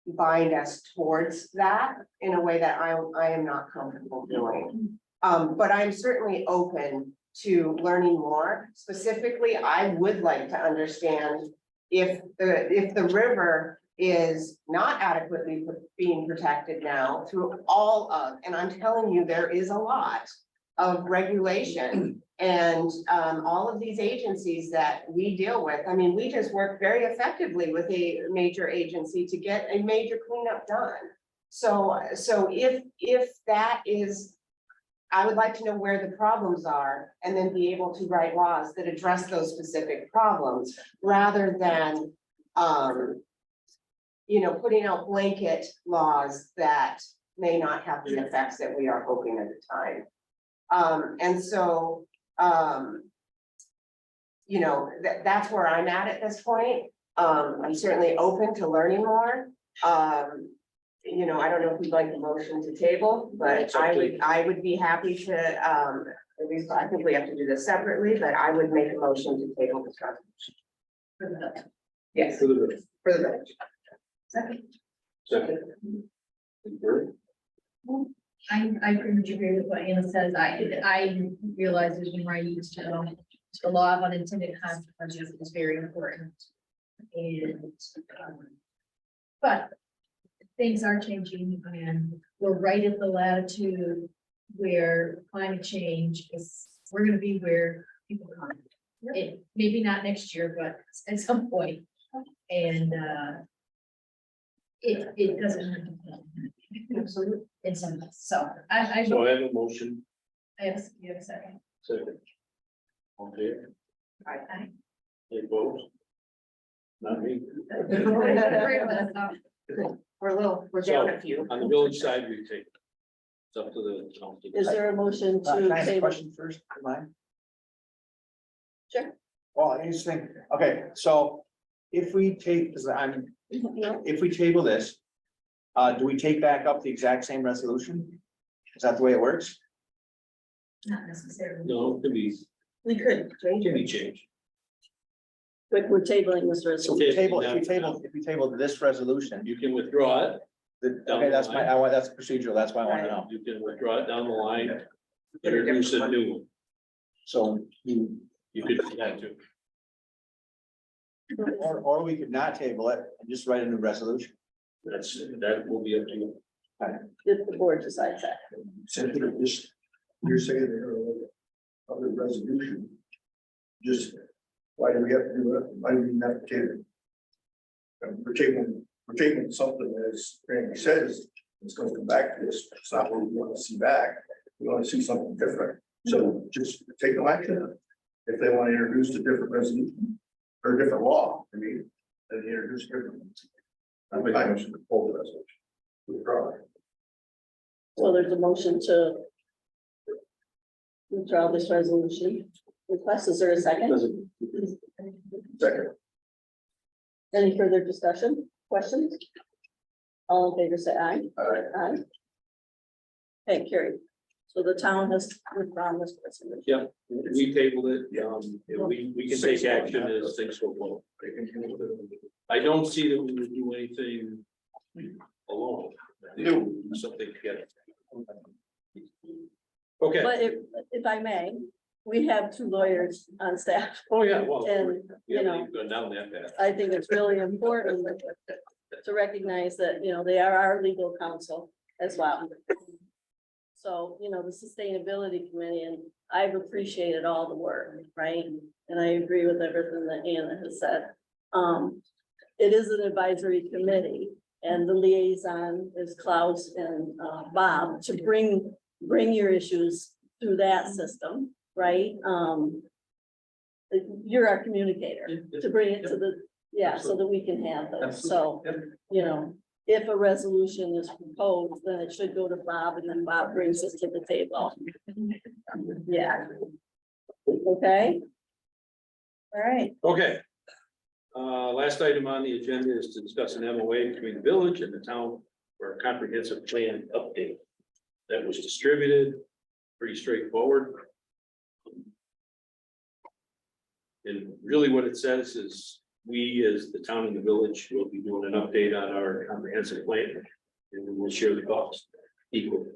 bind us towards that in a way that I am not comfortable doing. But I'm certainly open to learning more. Specifically, I would like to understand if the river is not adequately being protected now through all of, and I'm telling you, there is a lot of regulation and all of these agencies that we deal with. I mean, we just work very effectively with a major agency to get a major cleanup done. So if that is, I would like to know where the problems are and then be able to write laws that address those specific problems rather than putting out blanket laws that may not have the effects that we are hoping at the time. That's where I'm at this point. I'm certainly open to learning more. I don't know if we'd like a motion to table, but I would be happy to, at least I think we have to do this separately, but I would make a motion to table this resolution. Yes, For the for the village. Second. second. I pretty much agree with what Anna says. I realize there's been writing the law of unintended consequences is very important. And, but things are changing and we're right at the latitude where climate change is, we're gonna be where people come. It, maybe not next year, but at some point. And, it doesn't. Hurt to absolutely. In some, so I So I have a motion, you have a second. second. Okay, Aye. it votes. Not me. We're down a few. On the village side, we take. It's up to the. Is there a motion Can I to ask a table? question first, mine? Sure. Well, I just think, okay, so if we take, if we table this, do we take back up the exact same resolution? Is that the way it works? Not necessarily. No, it could be, We could change can it, be changed. but we're tabling this So resolution. if we table this resolution, You can withdraw it. okay, that's that's procedural, that's why I want to know. You can withdraw it down the line, introduce a new one. So You could do that too. or we could not table it and just write a new resolution. That will be up to you. If the board decides that. You're saying there are other resolution. Just, why do we have to do it? Why do we have to table? We're taking something as Randy says, it's gonna come back to us. It's not what we want to see back. We want to see something different. So just take no action. If they want to introduce a different resolution, or a different law, I mean, and introduce different. I make a motion to pull the resolution. Withdraw it. So there's a motion to withdraw this resolution. Request, is there a second? Second. Any further discussion, questions? All in favor, say aye. Aye. Aye. Okay, carried. So the town has withdrawn this resolution. Yep, we tabled it, and we can take action as things go forward. I don't see that we would do anything alone. Do something together. Okay, But if I may, we have two lawyers on staff, oh, yeah, well, and, yeah, you know, you've gone down that path. I think it's really important to recognize that, you know, they are our legal counsel as well. So, you know, the sustainability committee, and I've appreciated all the work, right? And I agree with everything that Anna has said. It is an advisory committee, and the liaison is Klaus and Bob to bring your issues through that system, right? You're our communicator to bring it to the, yeah, so that we can have those. So, you know, if a resolution is proposed, then it should go to Bob, and then Bob brings us to the table. Yeah. Okay. All right, Okay. Last item on the agenda is to discuss an MOA between the village and the town for a comprehensive plan update. That was distributed, pretty straightforward. And really what it says is, we as the town and the village will be doing an update on our comprehensive plan. And we will share the cost equally.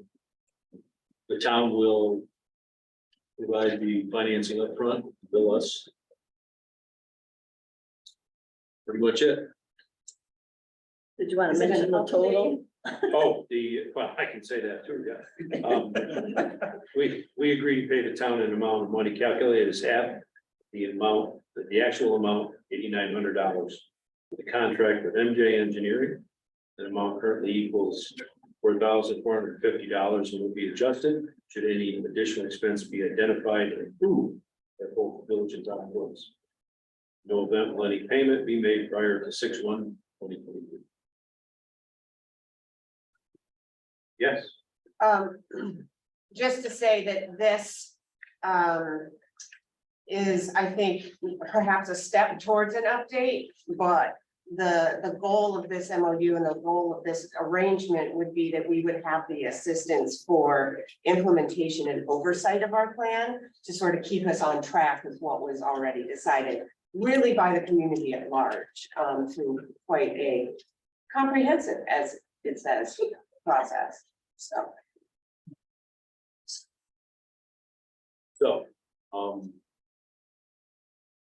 The town will provide the financing upfront, bill us. Pretty much it. did you want to mention the total? Oh, well, I can say that too, yeah. We agree to pay the town an amount of money calculated as half the amount, the actual amount, $8,900. The contract with MJ Engineering, the amount currently equals $4,450 and will be adjusted should any additional expense be identified and approved by both the village and town boards. No event will any payment be made prior to 6/1/2022. Yes. Just to say that this, is, I think, perhaps a step towards an update, but the goal of this MOU and the goal of this arrangement would be that we would have the assistance for implementation and oversight of our plan to sort of keep us on track with what was already decided, really by the community at large, through quite a comprehensive, as it says, process, so. So,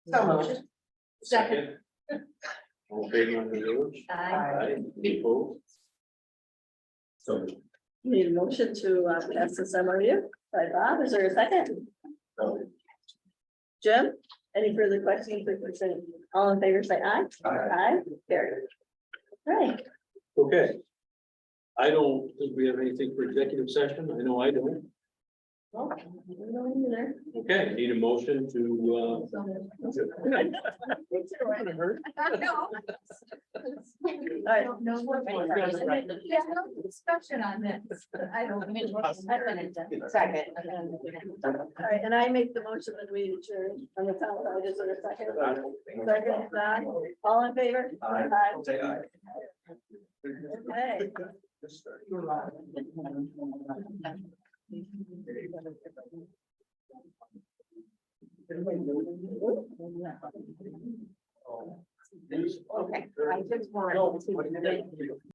So moved. second. All in favor of the village? Aye. Any opposed? So, Need a motion to pass this MOU by Bob, is there a second? Jim, any further questions or concerns? All in favor, say aye. Aye, carried. Right, okay. I don't think we have anything for executive session. I know I don't. well, we don't either. Okay, need a motion to, All right, No more. Discussion on this. I don't. Second. all right, and I make the motion that we adjourn on the town, I just a second. Second, Don. All in favor? Aye. Aye. Say aye. Okay. Okay, I just wanted to.